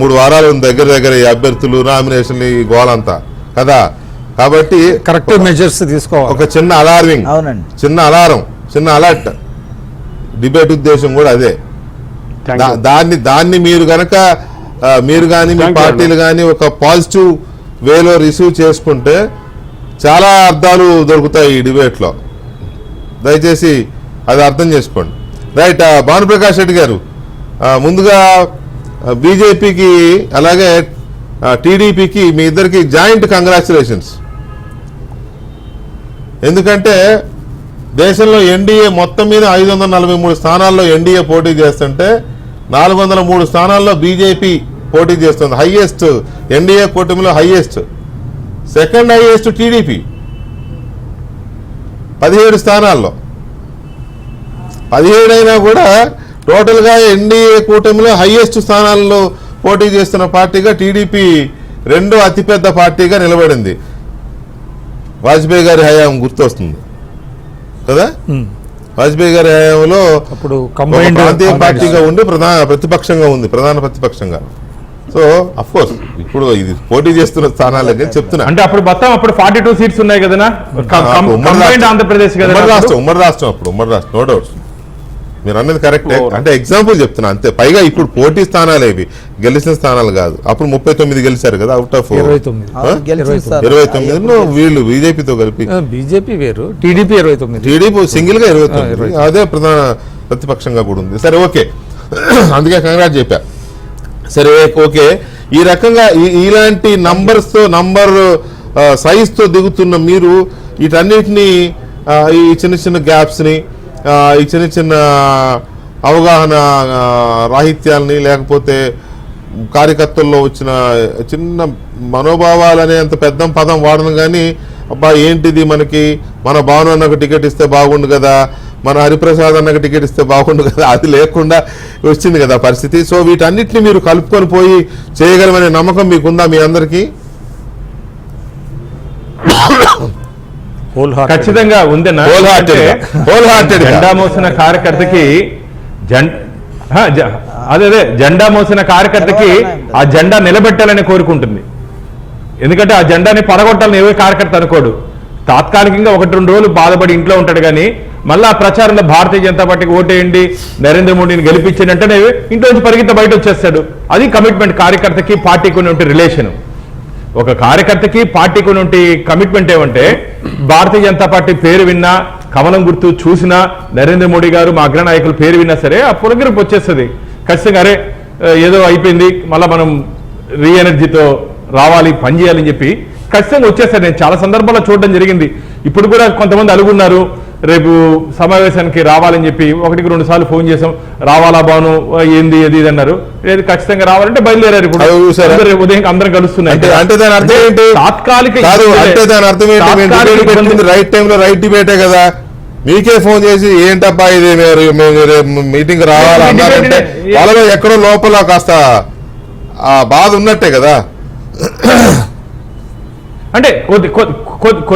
3 వారాలు దగ్గర ఈ అభ్యర్థులు నామినేషన్లు ఈ గోలంతా కదా. కాబట్టి కరెక్ట్ మెజర్స్ తీసుకోవాలి. ఒక చిన్న అలార్మింగ్, చిన్న అలర్ట్. డిబేట్ ఉద్దేశం కూడా అదే. దాన్ని మీరు గనక మీరు కానీ మీ పార్టీలు కానీ ఒక పాజిటివ్ వేలో రిసీవ్ చేసుకుంటే చాలా అర్థాలు దొరుకుతాయి ఈ డిబేట్లో. దయచేసి అది అర్థం చేసుకోండి. రైట్. భానుప్రకాష్ రెడ్డి గారు, ముందుగా బీజేపీకి అలాగే టీడీపీకి మీ ఇద్దరికి జాయింట్ కంగ్రాచులేషన్స్. ఎందుకంటే దేశంలో ఎన్డీఏ మొత్తం మీద 543 స్థానాల్లో ఎన్డీఏ పోటీ చేస్తుంటే 403 స్థానాల్లో బీజేపీ పోటీ చేస్తుంది. హైయెస్ట్ ఎన్డీఏ కూటమిలో హైయెస్ట్. సెకండ్ హైయెస్ట్ టీడీపీ 17 స్థానాల్లో. 17 అయినా కూడా టోటల్గా ఎన్డీఏ కూటమిలో హైయెస్ట్ స్థానాల్లో పోటీ చేస్తున్న పార్టీగా టీడీపీ రెండో అతిపెద్ద పార్టీగా నిలబడింది. వాజ్పేయి గారి హయాం గుర్తొస్తుంది కదా. వాజ్పేయి గారి హయాంలో అప్పుడు ప్రాంతీయ పార్టీగా ఉండి ప్రధాన ప్రతిపక్షంగా. సో అఫ్ కోర్స్ ఇప్పుడు ఇది పోటీ చేస్తున్న స్థానాలకి చెప్తున్నా. అంటే అప్పుడు మొత్తం 42 సీట్స్ ఉన్నాయి కదా ఆంధ్రప్రదేశ్, ఉమ్మడి రాష్ట్రం నో డౌట్స్. మీరు అన్నది కరెక్టే. అంటే ఎగ్జాంపుల్ చెప్తున్నా అంతే. పైగా ఇప్పుడు పోటీ స్థానాలు ఇవి, గెలిచిన స్థానాలు కాదు. అప్పుడు 39 గెలిచారు కదా అవుట్ ఆఫ్ 29 వీళ్ళు బీజేపీతో కలిపి. బీజేపీ వేరు, టీడీపీ 29, టీడీపీ సింగిల్ గా 29. అదే ప్రధాన ప్రతిపక్షంగా కూడా ఉంది. సరే ఓకే, అందుకే కంగ్రాట్ చెప్పా. సరే ఓకే, ఈ రకంగా ఇలాంటి నంబర్ సైజ్ తో దిగుతున్న మీరు వీటన్నిటినీ ఈ చిన్న గ్యాప్స్ ని, ఈ చిన్న అవగాహన రాహిత్యాలని, లేకపోతే కార్యకర్తల్లో వచ్చిన చిన్న మనోభావాలనే అంత పెద్ద పదం వాడను కానీ, అబ్బా ఏంటిది మన భావనకు టికెట్ ఇస్తే బాగుండు కదా, మన హరిప్రసాద్ అన్నకి టికెట్ ఇస్తే బాగుండు కదా, అది లేకుండా వచ్చింది కదా పరిస్థితి. సో వీటన్నిటిని మీరు కలుపుకొని పోయి చేయగలమనే నమ్మకం మీకుందా మీ అందరికీ? ఖచ్చితంగా ఉందన్న. జెండా మోసిన కార్యకర్తకి అదే జెండా మోసిన కార్యకర్తకి ఆ జెండా నిలబెట్టాలని కోరుకుంటుంది. ఎందుకంటే ఆ జెండాని పడగొట్టాలని ఏ కార్యకర్త అనుకోడు. తాత్కాలికంగా 1-2 రోజులు బాధపడి ఇంట్లో ఉంటాడు, కానీ మళ్ళీ ఆ ప్రచారంలో భారతీయ జనతా పార్టీకి ఓటేయండి, నరేంద్ర మోడీని గెలిపించండి అంటేనే ఇంట్లో నుంచి పరిగెత్త బయట వచ్చేస్తాడు. అది కమిట్మెంట్. కార్యకర్తకి పార్టీకి ఉన్న రిలేషన్. ఒక కార్యకర్తకి పార్టీకి ఉన్న కమిట్మెంట్ ఏమంటే, భారతీయ జనతా పార్టీ పేరు విన్నా, కమలం గుర్తు చూసినా, నరేంద్ర మోడీ గారు మా అగ్రనాయకుల పేరు విన్నా సరే ఆ పులగరింపు వచ్చేస్తుంది ఖచ్చితంగా. అరే ఏదో అయిపోయింది, మళ్ళీ మనం రీఎనర్జీతో రావాలి, పని చేయాలని చెప్పి ఖచ్చితంగా వచ్చేస్తారు. నేను చాలా సందర్భాల్లో చూడడం జరిగింది. ఇప్పుడు కూడా కొంతమంది అలుగున్నారు, రేపు సమావేశానికి రావాలని చెప్పి 1-2 సార్లు ఫోన్ చేసాం, రావాలా బాను, ఏంది అది ఇది అన్నారు. లేదు ఖచ్చితంగా రావాలంటే బయలుదేరారు. ఇప్పుడు ఉదయం అందరం కలుస్తున్నాయి. తాత్కాలిక రైట్ టైంలో రైట్ డిబేటే కదా. మీకే ఫోన్ చేసి ఏంటబ్బా ఇది మీటింగ్ రావాలన్నారంటే వాళ్ళలో ఎక్కడో లోపల కాస్త బాధ ఉన్నట్టే కదా. అంటే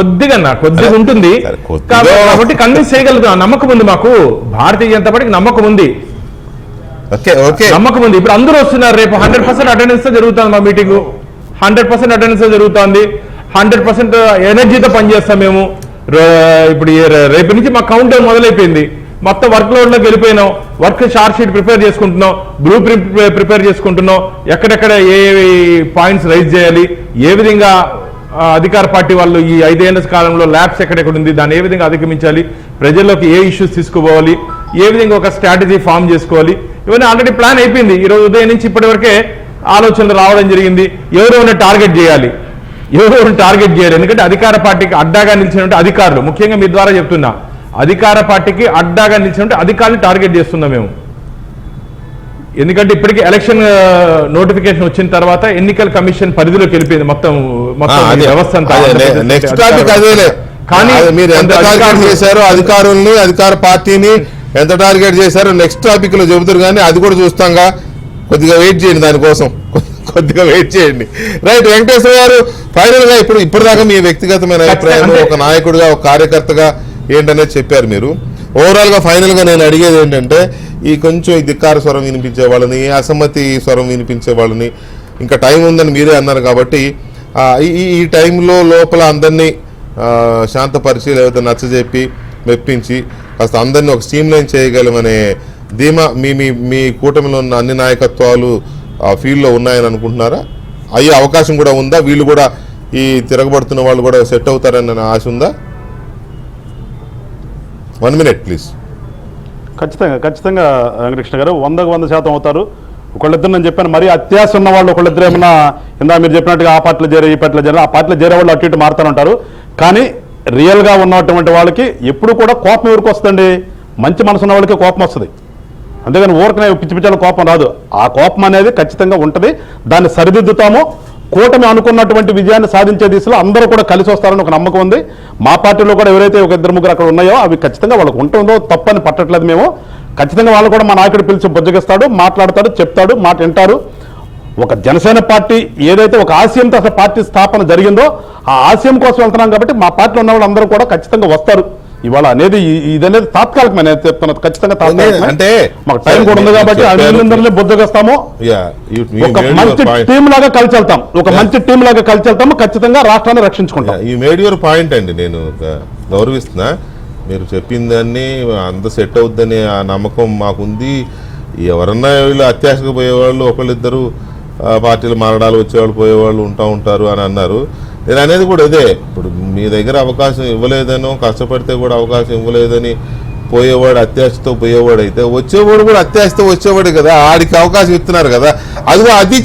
కొద్దిగా ఉంటుంది కాబట్టి కన్విన్స్ చేయగలుగుతాం. నమ్మకం ఉంది మాకు, భారతీయ జనతా పార్టీకి నమ్మకం ఉంది, నమ్మకం ఉంది. ఇప్పుడు అందరూ వస్తున్నారు. రేపు 100% అటెండెన్స్ తో జరుగుతుంది మా మీటింగ్. 100% అటెండెన్స్ తో జరుగుతుంది. 100% ఎనర్జీతో పనిచేస్తాం మేము. ఇప్పుడు రేపు నుంచి మా కౌంట్ డౌన్ మొదలైపోయింది. మొత్తం వర్క్ లోడ్ లోకి వెళ్ళిపోయినాం. వర్క్ షార్ట్ షీట్ ప్రిపేర్ చేసుకుంటున్నాం, బ్లూ ప్రింట్ ప్రిపేర్ చేసుకుంటున్నాం. ఎక్కడెక్కడ ఏ పాయింట్స్ రైజ్ చేయాలి, ఏ విధంగా అధికార పార్టీ వాళ్ళు ఈ 5 ఏళ్ల కాలంలో ల్యాబ్స్ ఎక్కడెక్కడ ఉంది, దాన్ని ఏ విధంగా అధిగమించాలి, ప్రజల్లోకి ఏ ఇష్యూస్ తీసుకుపోవాలి, ఏ విధంగా ఒక స్ట్రాటజీ ఫామ్ చేసుకోవాలి, ఇవన్నీ ఆల్రెడీ ప్లాన్ అయిపోయింది. ఈ రోజు ఉదయం నుంచి ఇప్పటి వరకే ఆలోచనలు రావడం జరిగింది. ఎవరెవరిని టార్గెట్ చేయాలి, ఎందుకంటే అధికార పార్టీకి అడ్డాగా నిలిచినటువంటి అధికారులు, ముఖ్యంగా మీ ద్వారా చెప్తున్నా, అధికార పార్టీకి అడ్డాగా నిలిచినటువంటి అధికారులు టార్గెట్ చేస్తున్నాం మేము. ఎందుకంటే ఇప్పటికీ ఎలక్షన్ నోటిఫికేషన్ వచ్చిన తర్వాత ఎన్నికల కమిషన్ పరిధిలోకి వెళ్ళిపోయింది మొత్తం వ్యవస్థ అంతా. కానీ మీరు ఎంత టార్గెట్ చేశారో అధికారుల్ని, అధికార పార్టీని ఎంత టార్గెట్ చేశారో నెక్స్ట్ టాపిక్ లో చెబుతారు, కానీ అది కూడా చూస్తాంగా. కొద్దిగా వెయిట్ చేయండి, దానికోసం కొద్దిగా వెయిట్ చేయండి. రైట్ వెంకటేశ్వర గారు, ఫైనల్ గా ఇప్పటిదాకా మీ వ్యక్తిగతమైన అభిప్రాయం, ఒక నాయకుడిగా, ఒక కార్యకర్తగా ఏంటనేది చెప్పారు మీరు. ఓవరాల్ గా ఫైనల్ గా నేను అడిగేది ఏంటంటే, ఈ కొంచెం ఈ ధిక్కార స్వరం వినిపించే వాళ్ళని, అసమ్మతి స్వరం వినిపించే వాళ్ళని, ఇంకా టైం ఉందని మీరే అన్నారు కాబట్టి ఈ టైంలో లోపల అందరినీ శాంతపరిచి లేకపోతే నచ్చజెప్పి మెప్పించి కాస్త అందరినీ ఒక స్ట్రీమ్ లైన్ చేయగలమనే ధీమా మీ కూటమిలో ఉన్న అన్ని నాయకత్వాలు ఆ ఫీల్డ్లో ఉన్నాయని అనుకుంటున్నారా? అయ్యే అవకాశం కూడా ఉందా? వీళ్ళు కూడా ఈ తిరగబడుతున్న వాళ్ళు కూడా సెట్ అవుతారని ఆశ ఉందా? 1 minute ప్లీజ్. ఖచ్చితంగా వెంకటకృష్ణ గారు 100% అవుతారు. ఒకళ్ళిద్దరు నేను చెప్పాను, మరీ అత్యాశ ఉన్న వాళ్ళు ఒకళ్ళిద్దరు ఏమన్నా ఇందా మీరు చెప్పినట్టుగా ఆ పార్టీలో చేరే, ఈ పార్టీలో చేరే, ఆ పార్టీలో చేరే వాళ్ళు అటు ఇటు మారుతూ ఉంటారు. కానీ రియల్గా ఉన్నటువంటి వాళ్ళకి ఎప్పుడు కూడా కోపం ఎవరికి వస్తుందండి? మంచి మనసు ఉన్న వాళ్ళకి కోపం వస్తుంది, అంతేగాని ఊరికనే పిచ్చి పిచ్చాల కోపం రాదు. ఆ కోపం అనేది ఖచ్చితంగా ఉంటుంది. దాన్ని సరిదిద్దుతాము. కూటమి అనుకున్నటువంటి విజయాన్ని సాధించే దిశలో అందరూ కూడా కలిసి వస్తారని ఒక నమ్మకం ఉంది. మా పార్టీలో కూడా ఎవరైతే 1-2-3 అక్కడ ఉన్నాయో అవి ఖచ్చితంగా వాళ్ళకు ఉంటుందో తప్పని పట్టట్లేదు మేము. ఖచ్చితంగా వాళ్ళు కూడా మా నాయకుడు పిలిచి బుజ్జగిస్తాడు, మాట్లాడతాడు, చెప్తాడు, మాట వింటారు. ఒక జనసేన పార్టీ ఏదైతే ఒక ఆశయంతో అసలు పార్టీ స్థాపన జరిగిందో ఆ ఆశయం కోసం వెళ్తున్నాం కాబట్టి మా పార్టీలో ఉన్న వాళ్ళందరూ కూడా ఖచ్చితంగా వస్తారు. ఇవాళ అనేది ఇదనేది తాత్కాలికమైన చెప్తున్నది, ఖచ్చితంగా అంటే మాకు టైం కూడా ఉంది కాబట్టి అందరినీ బుద్ధగిస్తాము. ఒక మంచి టీం లాగా కలిసి వెళ్తాము. ఖచ్చితంగా రాష్ట్రాన్ని రక్షించుకుంటాం. ఈ మేడ్ యువర్ పాయింట్ అండి, నేను గౌరవిస్తున్నా. మీరు చెప్పిందాన్ని అంత సెట్ అవుద్దని ఆ నమ్మకం మాకుంది. ఎవరన్నా వీళ్ళు అత్యాశకు పోయేవాళ్ళు, ఒకళ్ళిద్దరు పార్టీలు మారడాలు వచ్చేవాళ్ళు పోయేవాళ్ళు ఉంటారు అని అన్నారు. నేను అనేది కూడా ఇదే, ఇప్పుడు మీ దగ్గర అవకాశం ఇవ్వలేదనో, కష్టపడితే కూడా అవకాశం ఇవ్వలేదని పోయేవాడు అత్యాశతో పోయేవాడు అయితే, వచ్చేవాడు కూడా అత్యాశతో వచ్చేవాడు కదా, ఆడికి అవకాశం ఇస్తున్నారు కదా. అది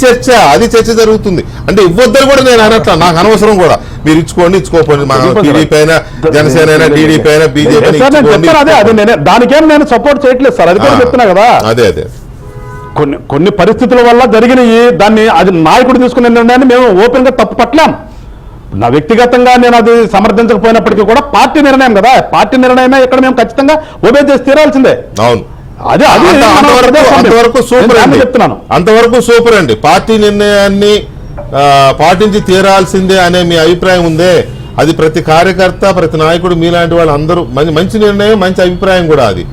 చర్చ జరుగుతుంది. అంటే ఇవ్వద్దని కూడా నేను అనట్లా, నాకు అనవసరం కూడా. మీరు ఇచ్చుకోండి, మా టీడీపీ అయినా, జనసేన అయినా, టీడీపీ అయినా, బీజేపీ దానికేం నేను సపోర్ట్ చేయట్లేదు సార్, అది కూడా చెప్తున్నా కదా. అదే కొన్ని పరిస్థితుల వల్ల జరిగినవి, దాన్ని అది నాయకుడు తీసుకునే నిర్ణయాన్ని మేము ఓపెన్ గా తప్పు పట్టలేం. నా వ్యక్తిగతంగా నేను అది సమర్థించకపోయినప్పటికీ కూడా పార్టీ నిర్ణయం కదా, పార్టీ నిర్ణయమే ఇక్కడ మేము ఖచ్చితంగా ఒబే చేసి తీరాల్సిందే. అవును, అదే అది అంతవరకు సూపర్ అండి, చెప్తున్నాను. అంతవరకు సూపర్ అండి. పార్టీ నిర్ణయాన్ని పాటించి తీరాల్సిందే అనే మీ అభిప్రాయం ఉందే, అది ప్రతి కార్యకర్త, ప్రతి నాయకుడు మీలాంటి వాళ్ళు అందరూ మంచి నిర్ణయం, మంచి అభిప్రాయం కూడా. అది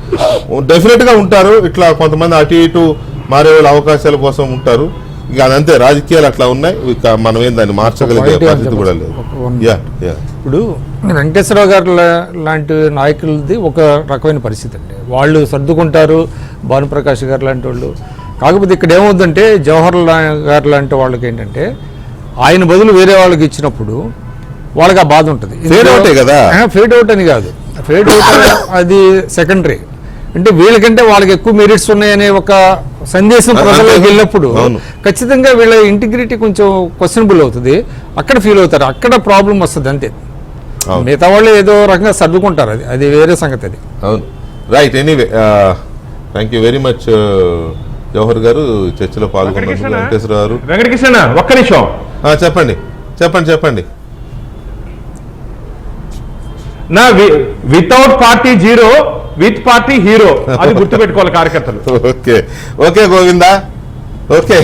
డెఫినెట్ గా ఉంటారు. ఇట్లా కొంతమంది అటు ఇటు మారే వాళ్ళ అవకాశాల కోసం ఉంటారు. ఇక అదంతే, రాజకీయాలు అట్లా ఉన్నాయి. ఇక మనం ఏం దాన్ని మార్చగలిగే పరిస్థితి కూడా లేదు. ఇప్పుడు వెంకటేశ్వరరావు గారు లాంటి నాయకులది ఒక రకమైన పరిస్థితి అండి. వాళ్ళు సర్దుకుంటారు, భానుప్రకాష్ గారు లాంటి వాళ్ళు. కాకపోతే ఇక్కడ ఏమవుతుందంటే జవహర్ లాల్ గారు లాంటి వాళ్ళకి ఏంటంటే ఆయన బదులు వేరే వాళ్ళకి ఇచ్చినప్పుడు వాళ్ళకి ఆ బాధ ఉంటుంది. ఫేడ్ అవుటే కదా, ఫేడ్ అవుట్ అని కాదు, ఫేడ్ అవుట్ అది సెకండరీ. అంటే వీళ్ళకంటే వాళ్ళకి ఎక్కువ మెరిట్స్ ఉన్నాయనే ఒక సందేశం ప్రజలకు వెళ్ళినప్పుడు ఖచ్చితంగా వీళ్ళ ఇంటిగ్రిటీ కొంచెం క్వశ్చనబుల్ అవుతుంది. అక్కడ ఫీల్ అవుతారు, అక్కడ ప్రాబ్లం వస్తుంది అంతే. మిగతా వాళ్ళు ఏదో రకంగా సర్దుకుంటారు, అది వేరే సంగతి. అది అవును, right. Anyway, thank you very much Jawahar గారు చర్చలో పాల్గొన్నారు. వెంకటేశ్వర గారు, వెంకటకృష్ణ ఒక్క నిమిషం చెప్పండి చెప్పండి చెప్పండి. నా without party zero, with party hero, అది గుర్తుపెట్టుకోవాలి కార్యకర్తలు. Okay okay Govinda, okay.